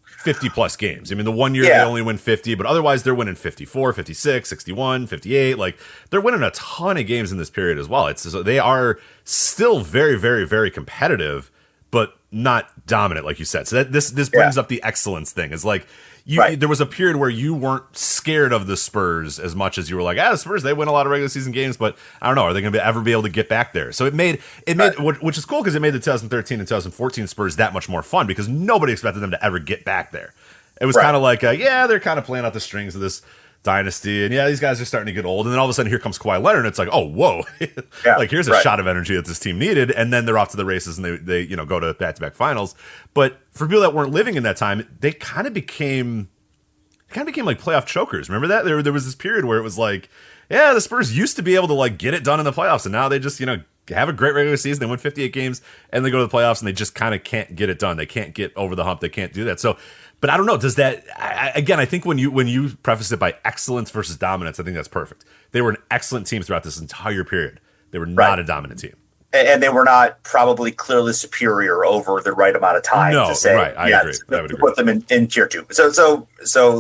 50 plus games. I mean, the one year they only win 50, but otherwise they're winning 54, 56, 61, 58. Like they're winning a ton of games in this period as well. They are still very, very, very competitive, but not dominant, like you said. So this brings up the excellence thing. It's like there was a period where you weren't scared of the Spurs as much as you were like, the Spurs, they win a lot of regular season games, but I don't know, are they going to ever be able to get back there? So it made which is cool because it made the 2013 and 2014 Spurs that much more fun because nobody expected them to ever get back there. It was kind of like, they're kind of playing out the strings of this dynasty, and these guys are starting to get old, and then all of a sudden here comes Kawhi Leonard, and it's like, oh, whoa, like here's a shot of energy that this team neaded, and then they're off to the races, and they go to back-to-back finals. But for people that weren't living in that time, they kind of became like playoff chokers. Remember that? There was this period where it was like, the Spurs used to be able to like get it done in the playoffs, and now they just have a great regular season. They win 58 games and they go to the playoffs and they just kind of can't get it done. They can't get over the hump. They can't do that. So, but I don't know. Does that, again, I think when you preface it by excellence versus dominance, I think that's perfect. They were an excellent team throughout this entire period. They were not a dominant team. And they were not probably clearly superior over the right amount of time to say, I agree. I would agree. Put them in tier 2. So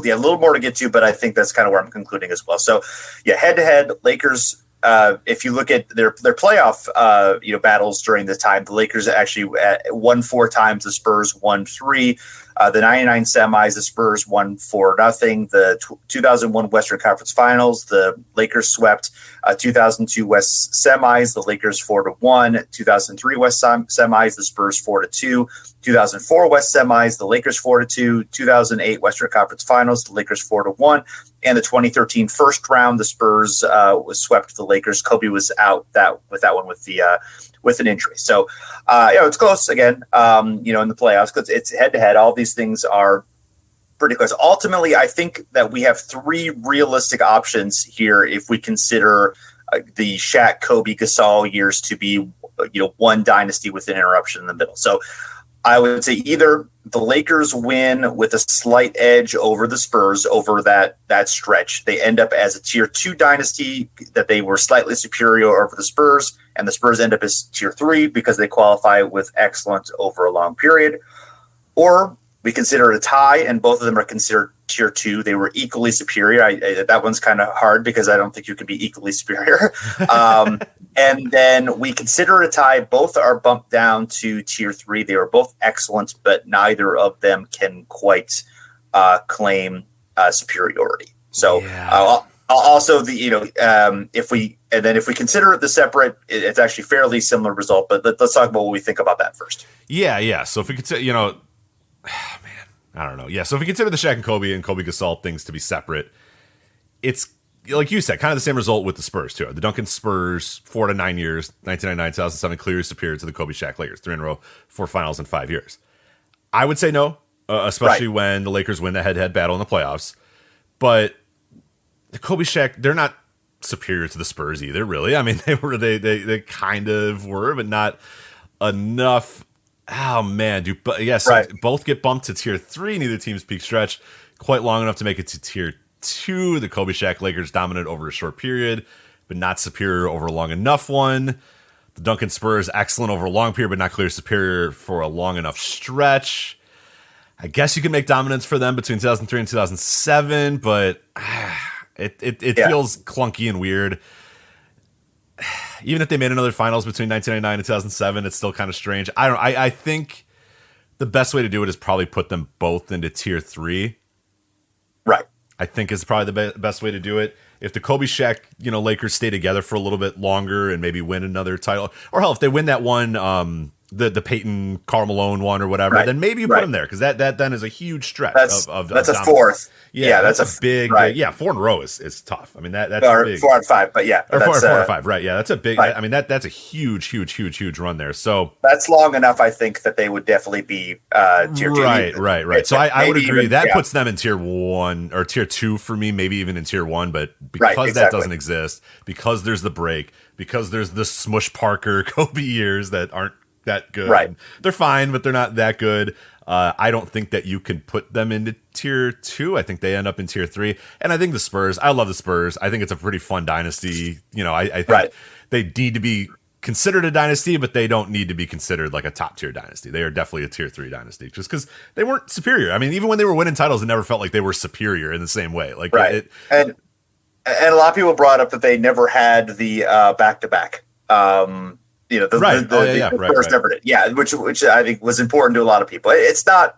yeah, a little more to get to, but I think that's kind of where I'm concluding as well. So yeah, head to head, Lakers. If you look at their playoff battles during the time, the Lakers actually won 4 times. The Spurs won 3. The 99 semis, the Spurs won 4-0. The 2001 Western Conference Finals, the Lakers swept. 2002 West semis, the Lakers 4-1. 2003 West semis, the Spurs 4-2. 2004 West semis, the Lakers 4-2. 2008 Western Conference Finals, the Lakers 4-1. And the 2013 first round, the Spurs was swept the Lakers. Kobe was out with that one with an injury. So it's close again. In the playoffs because it's head to head. All these things are pretty close. Ultimately, I think that we have 3 realistic options here if we consider the Shaq, Kobe, Gasol years to be one dynasty with an interruption in the middle. So I would say either the Lakers win with a slight edge over the Spurs over that stretch. They end up as a tier 2 dynasty that they were slightly superior over the Spurs, and the Spurs end up as tier 3 because they qualify with excellence over a long period. Or we consider it a tie, and both of them are considered tier 2. They were equally superior. That one's kind of hard because I don't think you can be equally superior. And then we consider it a tie. Both are bumped down to tier 3. They were both excellent, but neither of them can quite claim superiority. So also if we consider it the separate, it's actually fairly similar result. But let's talk about what we think about that first. Yeah. So if we could say, I don't know. Yeah, so if we consider the Shaq and Kobe Gasol things to be separate, it's like you said, kind of the same result with the Spurs too. The Duncan Spurs, 4 to 9 years, 1999, 2007, clearly superior to the Kobe Shaq Lakers, 3 in a row, 4 finals in 5 years. I would say no, especially when the Lakers win the head-to-head battle in the playoffs. But the Kobe Shaq, they're not superior to the Spurs either, really. I mean, they kind of were, but not enough. Oh man, both get bumped to tier 3. Neither team's peak stretch quite long enough to make it to tier 2. The Kobe Shaq Lakers dominant over a short period, but not superior over a long enough one. The Duncan Spurs excellent over a long period, but not clearly superior for a long enough stretch. I guess you can make dominance for them between 2003 and 2007, but it feels clunky and weird. Even if they made another finals between 1999 and 2007, it's still kind of strange. I think the best way to do it is probably put them both into tier 3. Right. I think is probably the best way to do it. If the Kobe Shaq, Lakers stay together for a little bit longer and maybe win another title, or hell, if they win that one, the Peyton Karl Malone one or whatever, then maybe you put them there because that then is a huge stretch. That's a dominance. 4th. Yeah, that's a big. 4 in a row is tough. I mean that's big. 4 out of 5, but yeah, or 4 out of 5, right? Yeah, that's a big. I mean that's a huge run there. So that's long enough. I think that they would definitely be tier 2. Right. So I would agree that puts them in tier 1 or tier 2 for me, maybe even in tier 1. But because that doesn't exist, because there's the break, because there's the Smush Parker Kobe years that aren't that good. Right. They're fine, but they're not that good. I don't think that you can put them into tier 2. I think they end up in tier 3. And I think the Spurs, I love the Spurs. I think it's a pretty fun dynasty. I think they need to be considered a dynasty, but they don't need to be considered like a top tier dynasty. They are definitely a tier 3 dynasty just because they weren't superior. I mean, even when they were winning titles, it never felt like they were superior in the same way. Like, and a lot of people brought up that they never had the back-to-back. The first never did. Yeah, which I think was important to a lot of people. It's not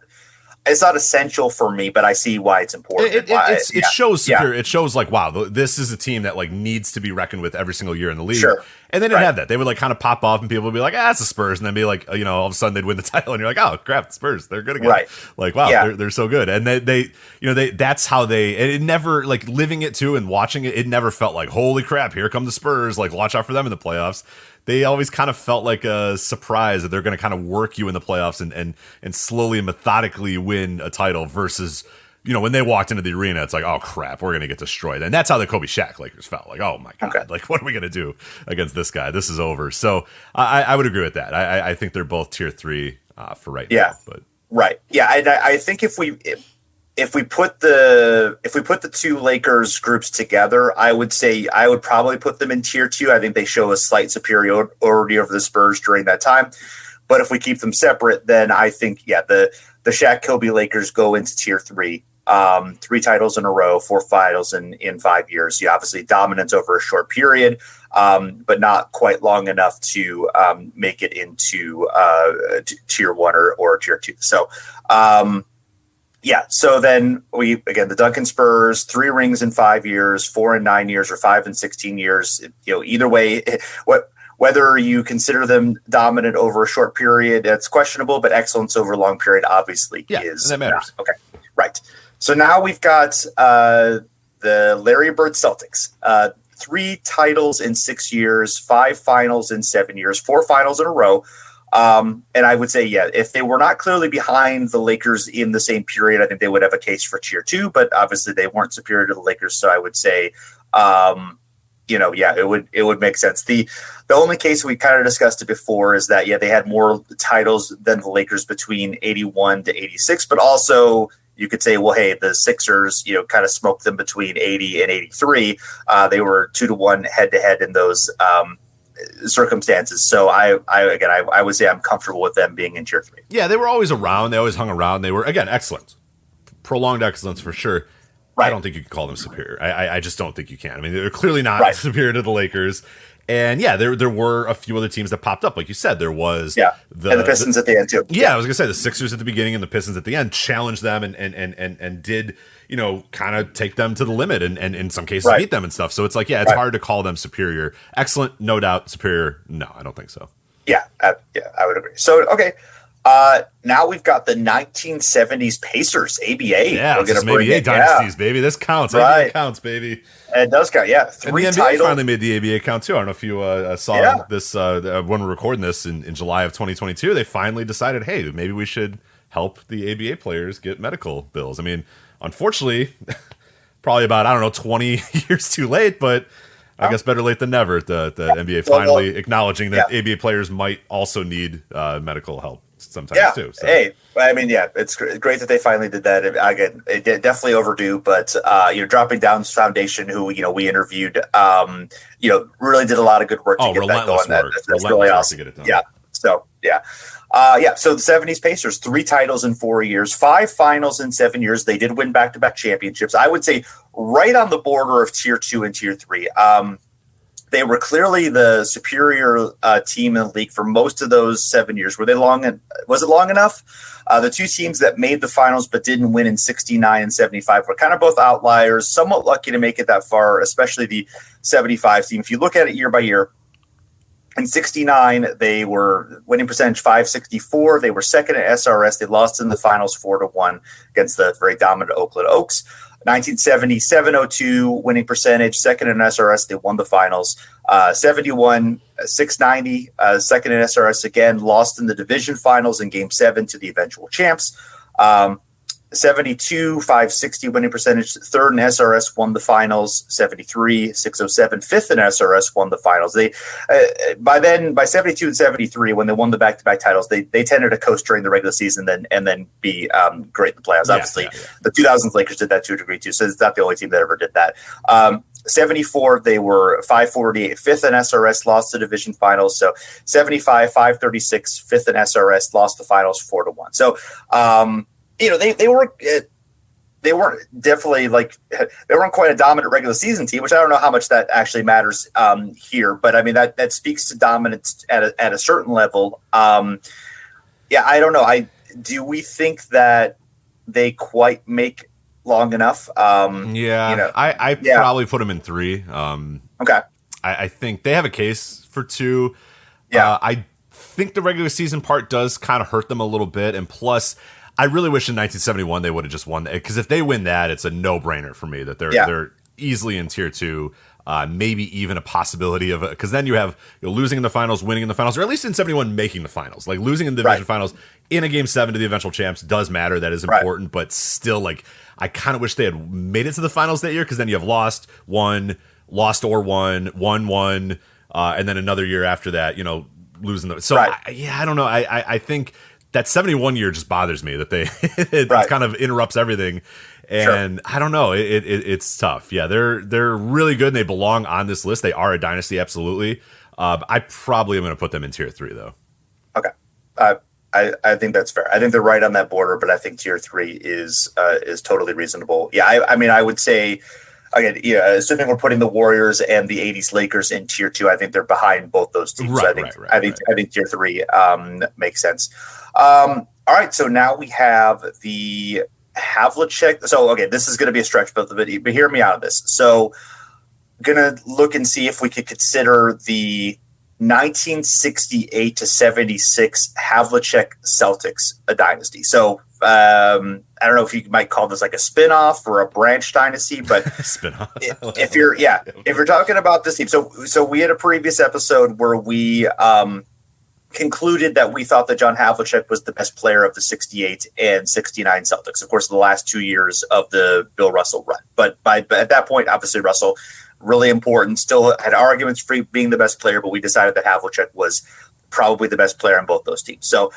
essential for me, but I see why it's important. It shows superior. It shows like, wow, this is a team that like needs to be reckoned with every single year in the league. Sure. And they didn't have that. They would like kind of pop off and people would be like, it's the Spurs. And then be like, all of a sudden they'd win the title and you're like, oh crap, the Spurs, they're good again. Right. Like, wow, they're so good. And they that's how it never like living it too and watching it never felt like, holy crap, here come the Spurs. Like watch out for them in the playoffs. They always kind of felt like a surprise that they're going to kind of work you in the playoffs and slowly and methodically win a title versus when they walked into the arena, it's like, oh crap, we're going to get destroyed. And that's how the Kobe Shaq Lakers felt. Like, oh my God, like what are we going to do against this guy? This is over. So I would agree with that. I think they're both tier 3 for right now. But right. Yeah. I think if we put the two Lakers groups together, I would say I would probably put them in tier 2. I think they show a slight superiority over the Spurs during that time. But if we keep them separate, then I think, the Shaq Kobe Lakers go into tier 3. 3 titles in a row, 4 finals in 5 years. Obviously dominance over a short period, but not quite long enough to make it into tier 1 or tier 2. So, so then the Duncan Spurs, 3 rings in 5 years, 4 in 9 years, or 5 in 16 years. Either way, whether you consider them dominant over a short period, that's questionable, but excellence over a long period obviously is. And that matters. Okay, right. So now we've got the Larry Bird Celtics. 3 titles in 6 years, 5 finals in 7 years, 4 finals in a row. And I would say, if they were not clearly behind the Lakers in the same period, I think they would have a case for tier 2, but obviously they weren't superior to the Lakers. So I would say, it would make sense. The only case we kind of discussed it before is that, they had more titles than the Lakers between 81 to 86, but also you could say, well, hey, the Sixers, kind of smoked them between 80 and 83. They were 2-1 head-to-head in those circumstances. So I would say I'm comfortable with them being in tier 3. Yeah, they were always around. They always hung around. They were, again, excellent. Prolonged excellence for sure. Right. I don't think you can call them superior. I just don't think you can. I mean, they're clearly not superior to the Lakers. And there were a few other teams that popped up. Like you said, there was and the Pistons at the end too. Yeah, I was gonna say the Sixers at the beginning and the Pistons at the end challenged them and did, kind of take them to the limit and in some cases beat them and stuff. So it's like, it's hard to call them superior. Excellent, no doubt. Superior, no, I don't think so. Yeah, I would agree. So okay. Now we've got the 1970s Pacers, ABA. Yeah, we're gonna bring ABA Dynasties, baby. This counts. ABA counts, baby. It does count, 3 and the NBA finally made the ABA count too. I don't know if you saw this when we're recording this in July of 2022. They finally decided, hey, maybe we should help the ABA players get medical bills. I mean, unfortunately, probably about 20 years too late, but I guess better late than never. The NBA finally acknowledging that ABA players might also need medical help sometimes too. So. Hey, I mean, it's great that they finally did that. Again, it definitely overdue, but Dropping Down's foundation, who we interviewed, really did a lot of good work to get that going. That's really awesome. To get it done. Yeah. So so the 70s Pacers, 3 titles in 4 years, 5 finals in 7 years. They did win back-to-back championships. I would say right on the border of tier 2 and tier 3. They were clearly the superior team in the league for most of those 7 years. Was it long enough? The 2 teams that made the finals but didn't win in 69 and 75 were kind of both outliers, somewhat lucky to make it that far, especially the 75 team. If you look at it year by year, in 69, they were winning percentage .564. They were second at SRS. They lost in the finals 4-1 against the very dominant Oakland Oaks. 1970, 702 winning percentage, second in SRS. They won the finals. 71, 690, second in SRS again, lost in the division finals in Game 7 to the eventual champs. 72, 560 winning percentage, third in SRS, won the finals. 73, 607, fifth in SRS, won the finals. They by 72 and 73, when they won the back-to-back titles, they tended to coast during the regular season and then be great in the playoffs. Obviously, the 2000s Lakers did that to a degree too, so it's not the only team that ever did that. 74, they were 548, fifth in SRS, lost the division finals. So 75, 536, fifth in SRS, lost the finals 4-1. So, they weren't definitely they weren't quite a dominant regular season team, which I don't know how much that actually matters here. But I mean, that speaks to dominance at a certain level. I don't know. Do we think that they quite make long enough? I probably put them in 3. Okay. I think they have a case for 2. I think the regular season part does kind of hurt them a little bit, and plus, I really wish in 1971 they would have just won that, because if they win that, it's a no-brainer for me that they're easily in tier 2. maybe even a possibility of because then you have losing in the finals, winning in the finals, or at least in 71 making the finals. Like losing in the division finals in a game 7 to the eventual champs does matter. That is important, but still, like I kind of wish they had made it to the finals that year because then you have lost or won, and then another year after that, losing them. So I don't know. I think that 71 year just bothers me that it kind of interrupts everything. And I don't know. It's tough. Yeah, they're really good and they belong on this list. They are a dynasty, absolutely. I probably am going to put them in tier 3 though. Okay. I think that's fair. I think they're right on that border, but I think tier 3 is totally reasonable. Yeah, I mean, I would say again, assuming we're putting the Warriors and the '80s Lakers in tier 2, I think they're behind both those teams. Right, so I think tier 3 makes sense. All right, so now we have the Havlicek. So okay, this is going to be a stretch, but hear me out of this. So, gonna look and see if we could consider the 1968 to 76 Havlicek Celtics a dynasty. So I don't know if you might call this like a spinoff or a branch dynasty, but spinoff. if you're talking about this team, so we had a previous episode where we concluded that we thought that John Havlicek was the best player of the 68 and 69 Celtics. Of course, the last 2 years of the Bill Russell run, but at that point, obviously Russell. Really important. Still had arguments for being the best player, but we decided that Havlicek was probably the best player on both those teams. So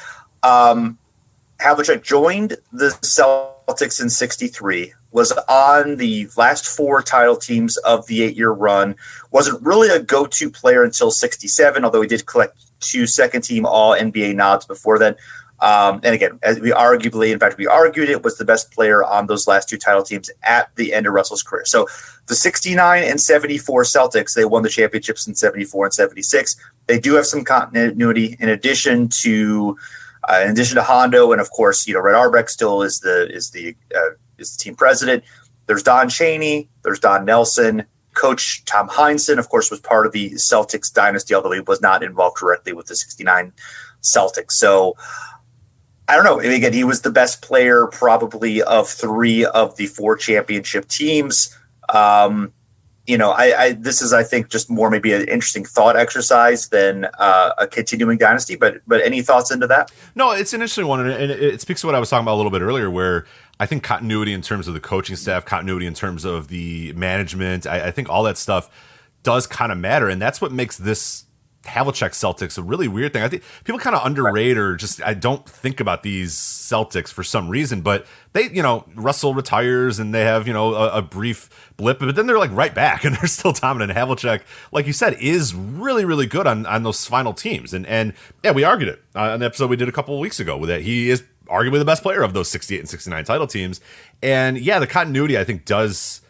Havlicek joined the Celtics in 63, was on the last 4 title teams of the 8-year run, wasn't really a go-to player until 67, although he did collect 2 second-team All-NBA nods before then. And again, as we argued it, was the best player on those last 2 title teams at the end of Russell's career. So the 69 and 74 Celtics, they won the championships in 74 and 76. They do have some continuity in addition to Hondo, and of course, Red Auerbach still is the team president. There's Don Chaney, there's Don Nelson. Coach Tom Heinsohn, of course, was part of the Celtics dynasty, although he was not involved directly with the 69 Celtics. So I don't know. Again, he was the best player probably of 3 of the 4 championship teams. This is, I think, just more maybe an interesting thought exercise than a continuing dynasty. But any thoughts into that? No, it's an interesting one, and it speaks to what I was talking about a little bit earlier, where I think continuity in terms of the coaching staff, continuity in terms of the management, I think all that stuff does kind of matter, and that's what makes this Havlicek Celtics a really weird thing. I think people kind of underrate or just I don't think about these Celtics for some reason, but they, Russell retires and they have, a brief blip, but then they're like right back and they're still dominant. Havlicek, like you said, is really, really good on those final teams. And yeah, we argued it on the episode we did a couple of weeks ago with that. He is arguably the best player of those 68 and 69 title teams. And yeah, the continuity I think does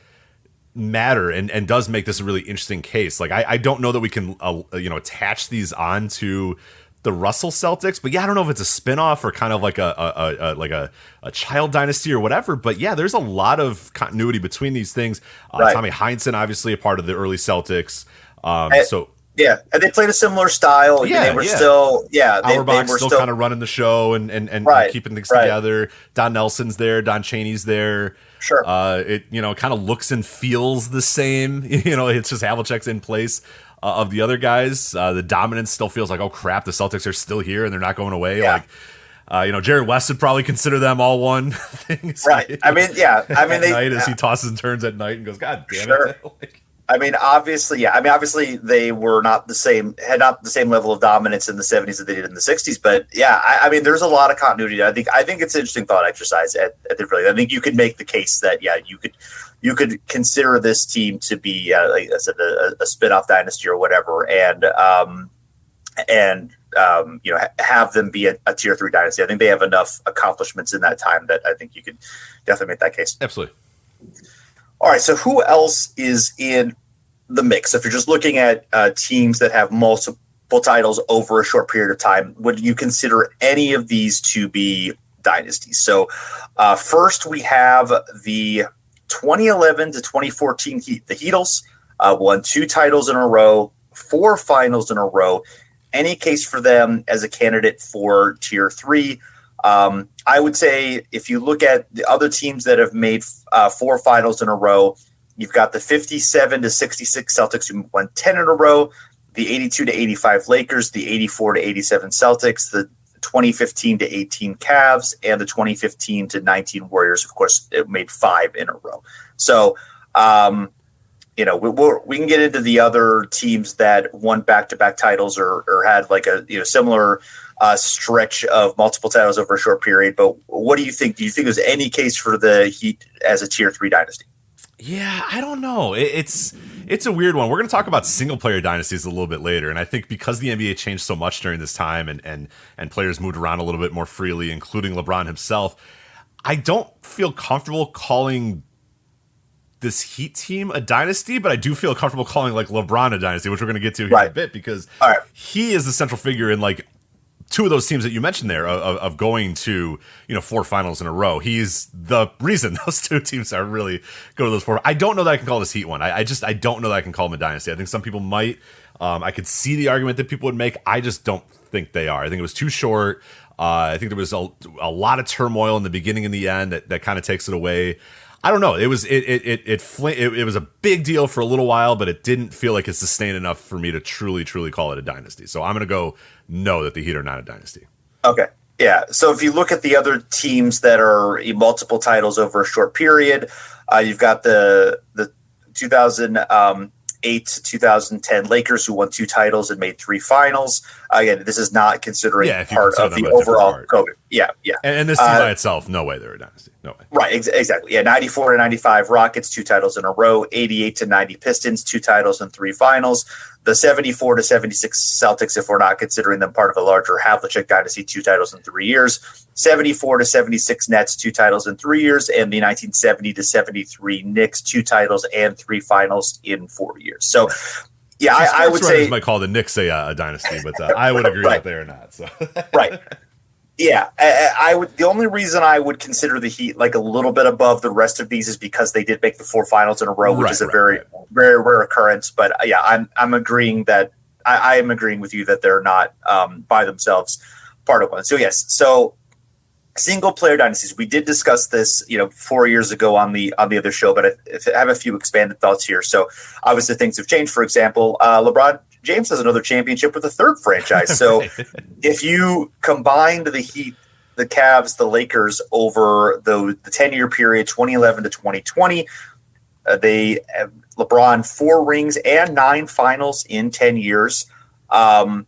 matter and does make this a really interesting case. Like I don't know that we can attach these on to the Russell Celtics, but yeah, I don't know if it's a spinoff or kind of like a child dynasty or whatever. But yeah, there's a lot of continuity between these things. Tommy Heinsohn, obviously a part of the early Celtics. Yeah, and they played a similar style. Yeah, they were still, they were still kind of running the show and keeping things together. Don Nelson's there, Don Chaney's there. Sure. It kind of looks and feels the same. It's just Havlicek's in place of the other guys. The dominance still feels like, oh crap, the Celtics are still here and they're not going away. Yeah. Jared West would probably consider them all one thing. Right. I mean, as he tosses and turns at night and goes, God damn it. Obviously they were not had not the same level of dominance in the 70s that they did in the 60s. But yeah, there's a lot of continuity. I think it's an interesting thought exercise at the very. I think you could make the case that you could consider this team to be like I said a spin-off dynasty or whatever, and have them be a tier 3 dynasty. I think they have enough accomplishments in that time that I think you could definitely make that case. Absolutely. All right, so who else is in the mix? If you're just looking at teams that have multiple titles over a short period of time, would you consider any of these to be dynasties? So first we have the 2011 to 2014 Heat. The Heatles won 2 titles in a row, 4 finals in a row. Any case for them as a candidate for tier 3? I would say if you look at the other teams that have made 4 finals in a row, You've got the 57 to 66 Celtics who won 10 in a row, the 82 to 85 Lakers, the 84 to 87 Celtics, the 2015 to 18 Cavs, and the 2015 to 19 Warriors. Of course, it made 5 in a row. So, we can get into the other teams that won back-to-back titles or had like a similar stretch of multiple titles over a short period. But what do you think? Do you think there's any case for the Heat as a tier 3 dynasty? Yeah, I don't know. It's a weird one. We're going to talk about single-player dynasties a little bit later, and I think because the NBA changed so much during this time and players moved around a little bit more freely, including LeBron himself, I don't feel comfortable calling this Heat team a dynasty, but I do feel comfortable calling like LeBron a dynasty, which we're going to get to here in a bit, because he is the central figure in like 2 of those teams that you mentioned there of going to 4 finals in a row. He's the reason those 2 teams are really go to those 4. I don't know that I can call this Heat one. I don't know that I can call them a dynasty. I think some people might. I could see the argument that people would make. I just don't think they are. I think it was too short. I think there was a lot of turmoil in the beginning and the end that kind of takes it away. I don't know. It was a big deal for a little while, but it didn't feel like it's sustained enough for me to truly call it a dynasty. So I'm going to go no, that the Heat are not a dynasty. Okay. Yeah. So if you look at the other teams that are multiple titles over a short period, you've got the 2008 to 2010 Lakers who won 2 titles and made 3 finals. Again, this is not considering part of the overall COVID. Yeah. And this team by itself, no way they're a dynasty. No way. Right, exactly. Yeah, 94 to 95 Rockets, 2 titles in a row. 88 to 90 Pistons, 2 titles and 3 finals. The 74 to 76 Celtics, if we're not considering them part of a larger Havlicek dynasty, 2 titles in 3 years. 74 to 76 Nets, 2 titles in 3 years. And the 1970 to 73 Knicks, 2 titles and 3 finals in 4 years. So, yeah, I would say might call the Knicks a dynasty, but I would agree that they are not. So. Right. Yeah, I would. The only reason I would consider the Heat like a little bit above the rest of these is because they did make the 4 finals in a row, which is a very rare occurrence. But yeah, I'm agreeing that I am agreeing with you that they're not by themselves part of one. So yes, so single player dynasties. We did discuss this, 4 years ago on the other show, but I have a few expanded thoughts here. So obviously things have changed. For example, LeBron James has another championship with a 3rd franchise. So if you combined the Heat, the Cavs, the Lakers over the 10-year period, 2011 to 2020, LeBron 4 rings and 9 finals in 10 years. So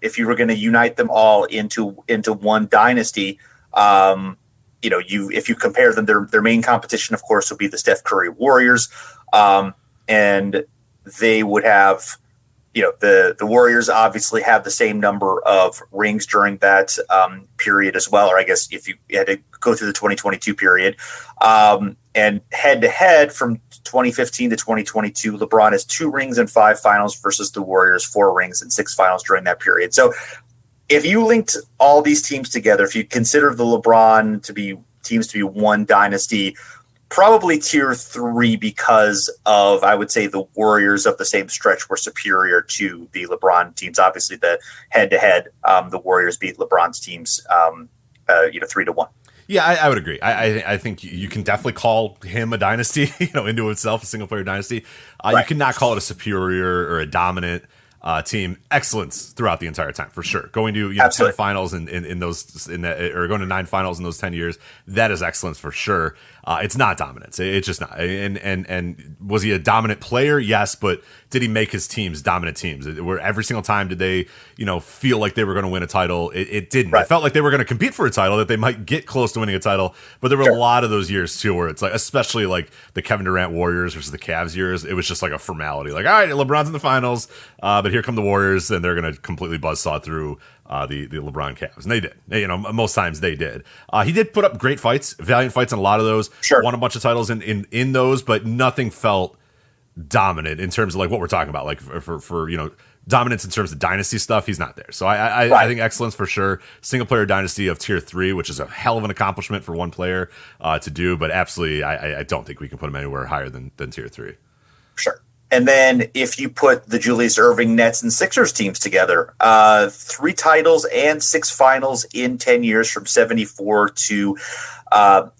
if you were going to unite them all into one dynasty, if you compare them, their main competition, of course, would be the Steph Curry Warriors, and they would have, the Warriors obviously have the same number of rings during that period as well, or I guess if you had to go through the 2022 period. And head-to-head from 2015 to 2022, LeBron has 2 rings and 5 finals versus the Warriors 4 rings and 6 finals during that period. So if you linked all these teams together, if you consider the LeBron teams to be one dynasty, probably tier 3 because of, I would say, the Warriors of the same stretch were superior to the LeBron teams. Obviously, the head-to-head, the Warriors beat LeBron's teams, 3-1. Yeah, I would agree. I think you can definitely call him a dynasty, into itself, a single-player dynasty. You cannot call it a superior or a dominant team. Excellence throughout the entire time, for sure. Going to 10 finals or going to 9 finals in those 10 years, that is excellence for sure. It's not dominance. It's just not. And was he a dominant player? Yes, but did he make his teams dominant teams? Where every single time did they, feel like they were going to win a title? It didn't. It felt like they were going to compete for a title, that they might get close to winning a title. But there were a lot of those years too, where it's like, especially like the Kevin Durant Warriors versus the Cavs years, it was just like a formality. Like, all right, LeBron's in the finals, but here come the Warriors, and they're going to completely buzzsaw through the LeBron Cavs. And they did. Most times they did. He did put up great fights, valiant fights in a lot of those. Sure. Won a bunch of titles in those, but nothing felt dominant in terms of like what we're talking about. Like for dominance in terms of dynasty stuff, he's not there. So I think excellence for sure. Single player dynasty of tier 3, which is a hell of an accomplishment for one player to do, but absolutely I don't think we can put him anywhere higher than tier 3. Sure. And then if you put the Julius Erving Nets and Sixers teams together, 3 titles and 6 finals in 10 years from 74 to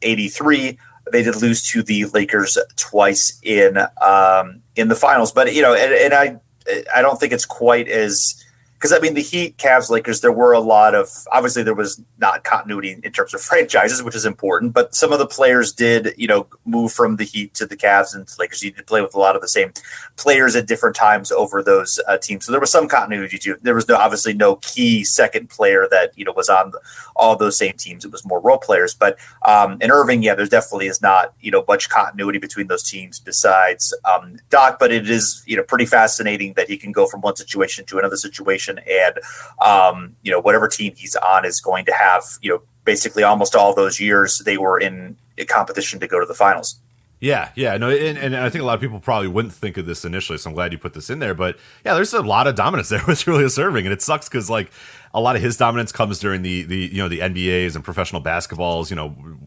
83. they did lose to the Lakers twice in the finals. But and I don't think it's quite as, because I mean the Heat, Cavs, Lakers, there were a lot of, obviously there was not continuity in terms of franchises, which is important, but some of the players did move from the Heat to the Cavs and to Lakers. You did play with a lot of the same players at different times over those teams, so there was some continuity too. There was obviously no key second player that was on all those same teams. It was more role players, but in Irving, there definitely is not much continuity between those teams besides Doc, but it is pretty fascinating that he can go from one situation to another situation. And whatever team he's on is going to have basically almost all those years they were in a competition to go to the finals. Yeah, no, and I think a lot of people probably wouldn't think of this initially, so I'm glad you put this in there. But yeah, there's a lot of dominance there with Julius Erving, and it sucks because like a lot of his dominance comes during the the NBAs and professional basketballs.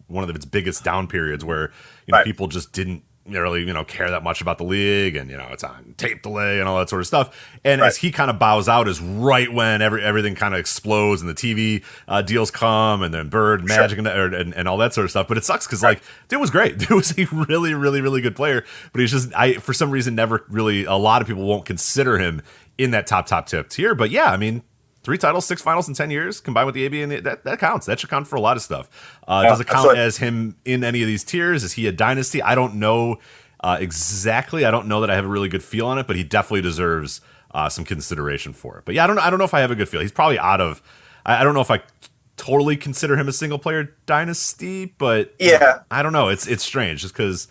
One of its biggest down periods where right. people just didn't really care that much about the league, and it's on tape delay and all that sort of stuff. And as he kind of bows out is right when everything kind of explodes and the TV deals come, and then Bird, Magic, and all that sort of stuff. But it sucks because like dude was great. Dude was a really, really, really good player, but he's just for some reason never really, a lot of people won't consider him in that top tip tier. But yeah, I mean, 3 titles, 6 finals in 10 years, combined with the AB, and that counts. That should count for a lot of stuff. Does it count as him in any of these tiers? Is he a dynasty? I don't know exactly. I don't know that I have a really good feel on it, but he definitely deserves some consideration for it. But yeah, I don't know if I have a good feel. He's probably out of. I don't know if I totally consider him a single player dynasty, but yeah, I don't know. It's strange just because.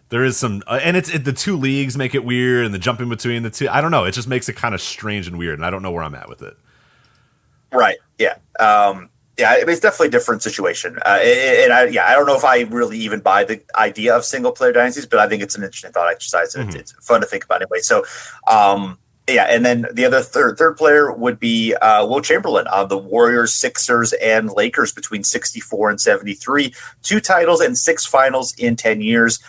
There is some, and the two leagues make it weird, and the jumping between the two. I don't know. It just makes it kind of strange and weird, and I don't know where I'm at with it. Right. Yeah. It's definitely a different situation. I don't know if I really even buy the idea of single player dynasties, but I think it's an interesting thought exercise. Mm-hmm. It's fun to think about anyway. So, and then the other third player would be Will Chamberlain on the Warriors, Sixers, and Lakers between 64 and 73, 2 titles and 6 finals in 10 years.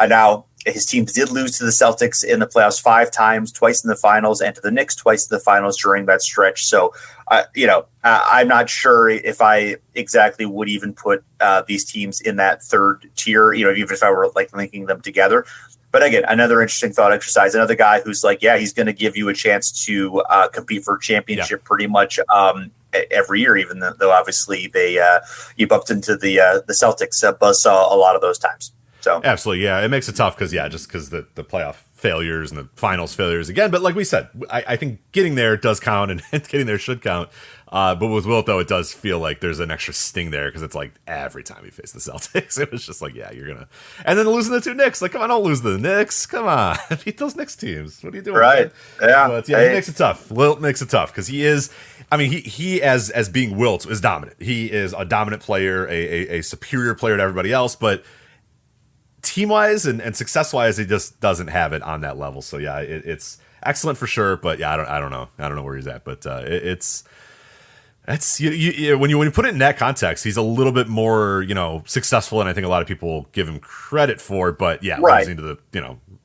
Now, his teams did lose to the Celtics in the playoffs 5 times, twice in the finals, and to the Knicks twice in the finals during that stretch. So, I'm not sure if I exactly would even put these teams in that third tier, even if I were like linking them together. But again, another interesting thought exercise. Another guy who's like, he's going to give you a chance to compete for a championship pretty much every year, even though obviously you bumped into the Celtics buzzsaw a lot of those times. So absolutely, yeah, it makes it tough because just because the playoff failures and the finals failures again. But like we said, I think getting there does count, and getting there should count. But with Wilt, though, it does feel like there's an extra sting there because it's like every time you face the Celtics, it was just like, you're gonna, and then losing the 2 Knicks. Like, come on, don't lose the Knicks. Come on, beat those Knicks teams. What are you doing? Right? Man? Yeah, but he makes it tough. Wilt makes it tough because he is. I mean, he as being Wilt is dominant. He is a dominant player, a superior player to everybody else, but team-wise and success-wise, he just doesn't have it on that level. So yeah, it's excellent for sure. But yeah, I don't know where he's at. But that's when you put it in that context, he's a little bit more successful than I think a lot of people give him credit for. But yeah, losing to the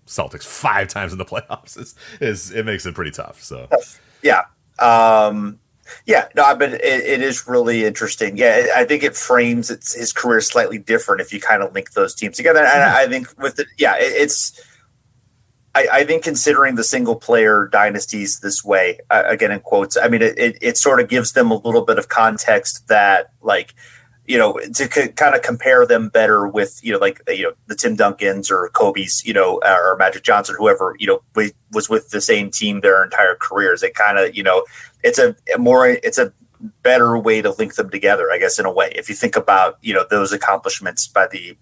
Celtics 5 times in the playoffs is it makes it pretty tough. So yeah. But it is really interesting. Yeah, I think it frames his career slightly different if you kind of link those teams together. And I think with I think considering the single player dynasties this way, again in quotes, I mean it sort of gives them a little bit of context that to kind of compare them better with the Tim Duncans or Kobe's or Magic Johnson, whoever was with the same team their entire careers. It kind of it's a better way to link them together, I guess, in a way. If you think about those accomplishments by the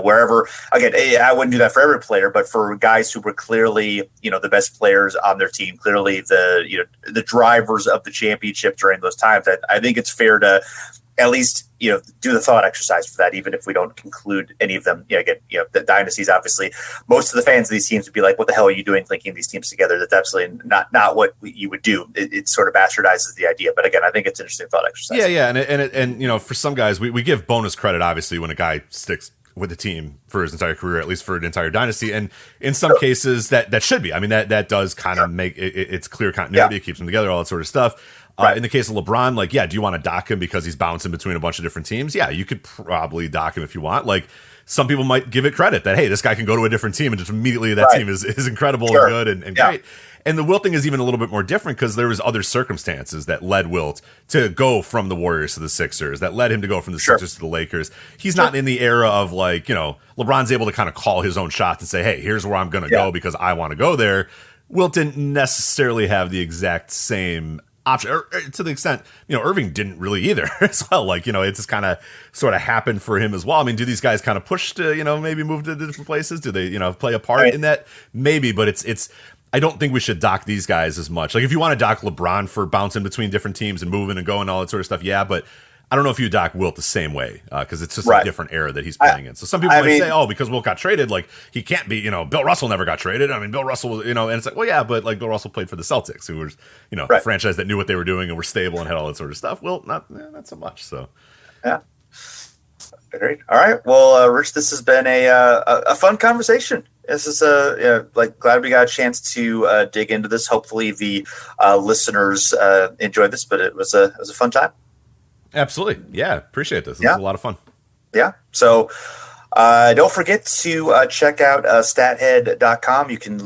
wherever, again, I wouldn't do that for every player, but for guys who were clearly the best players on their team, clearly the drivers of the championship during those times, I think it's fair to at least do the thought exercise for that, even if we don't conclude any of them. The dynasties, obviously, most of the fans of these teams would be like, "What the hell are you doing, linking these teams together?" That's absolutely not what you would do. It sort of bastardizes the idea. But again, I think it's an interesting thought exercise. Yeah, and for some guys, we give bonus credit, obviously, when a guy sticks with the team for his entire career, at least for an entire dynasty, and in some cases that should be. I mean, that does kind of make it's clear continuity. It keeps them together, all that sort of stuff. Right. In the case of LeBron, like, yeah, do you want to dock him because he's bouncing between a bunch of different teams? Yeah, you could probably dock him if you want. Like, some people might give it credit that, hey, this guy can go to a different team and just immediately that team is incredible and good and great. And the Wilt thing is even a little bit more different because there was other circumstances that led Wilt to go from the Warriors to the Sixers, that led him to go from the Sixers to the Lakers. He's not in the era of, like, you know, LeBron's able to kind of call his own shots and say, hey, here's where I'm going to go because I want to go there. Wilt didn't necessarily have the exact same option, or to the extent, you know, Irving didn't really either as well. Like, you know, it just kind of sort of happened for him as well. I mean, do these guys kind of push to, you know, maybe move to different places? Do they, you know, play a part in that? Maybe, but it's I don't think we should dock these guys as much. Like, if you want to dock LeBron for bouncing between different teams and moving and going and all that sort of stuff, yeah, but I don't know if you dock Wilt the same way because it's just a different era that he's playing in. So some people might say, oh, because Wilt got traded, like, he can't be, you know, Bill Russell never got traded. I mean, Bill Russell was, you know, and it's like, well, yeah, but like Bill Russell played for the Celtics, who was, you know, a franchise that knew what they were doing and were stable and had all that sort of stuff. Wilt, not so much. So, yeah. Great. All right. Well, Rich, this has been a fun conversation. This is like, glad we got a chance to dig into this. Hopefully the listeners enjoyed this, but it was a fun time. Absolutely. Yeah. Appreciate this. This was a lot of fun. Yeah. So don't forget to check out stathead.com. You can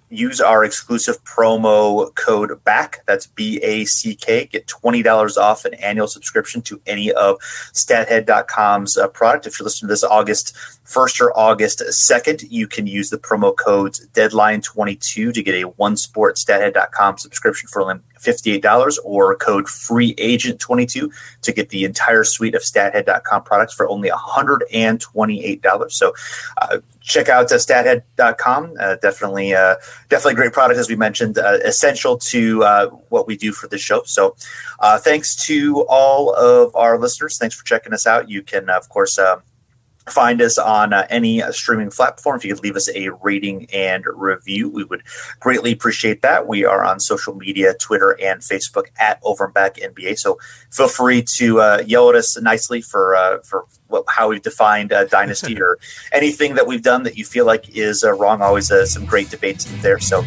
use our exclusive promo code BACK. That's BACK. Get $20 off an annual subscription to any of stathead.com's product. If you're listening to this August 1st or August 2nd, you can use the promo codes Deadline22 to get a one-sport stathead.com subscription for only $58, or code FreeAgent22 to get the entire suite of stathead.com products for only $128. So check out stathead.com. Definitely a great product, as we mentioned, essential to what we do for this show. So thanks to all of our listeners. Thanks for checking us out. You can, of course, find us on any streaming platform. If you could leave us a rating and review, we would greatly appreciate that. We are on social media, Twitter and Facebook at Over and Back NBA. So feel free to yell at us nicely for how we've defined Dynasty or anything that we've done that you feel like is wrong. Always some great debates in there. So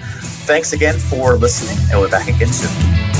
thanks again for listening, and we'll be back again soon.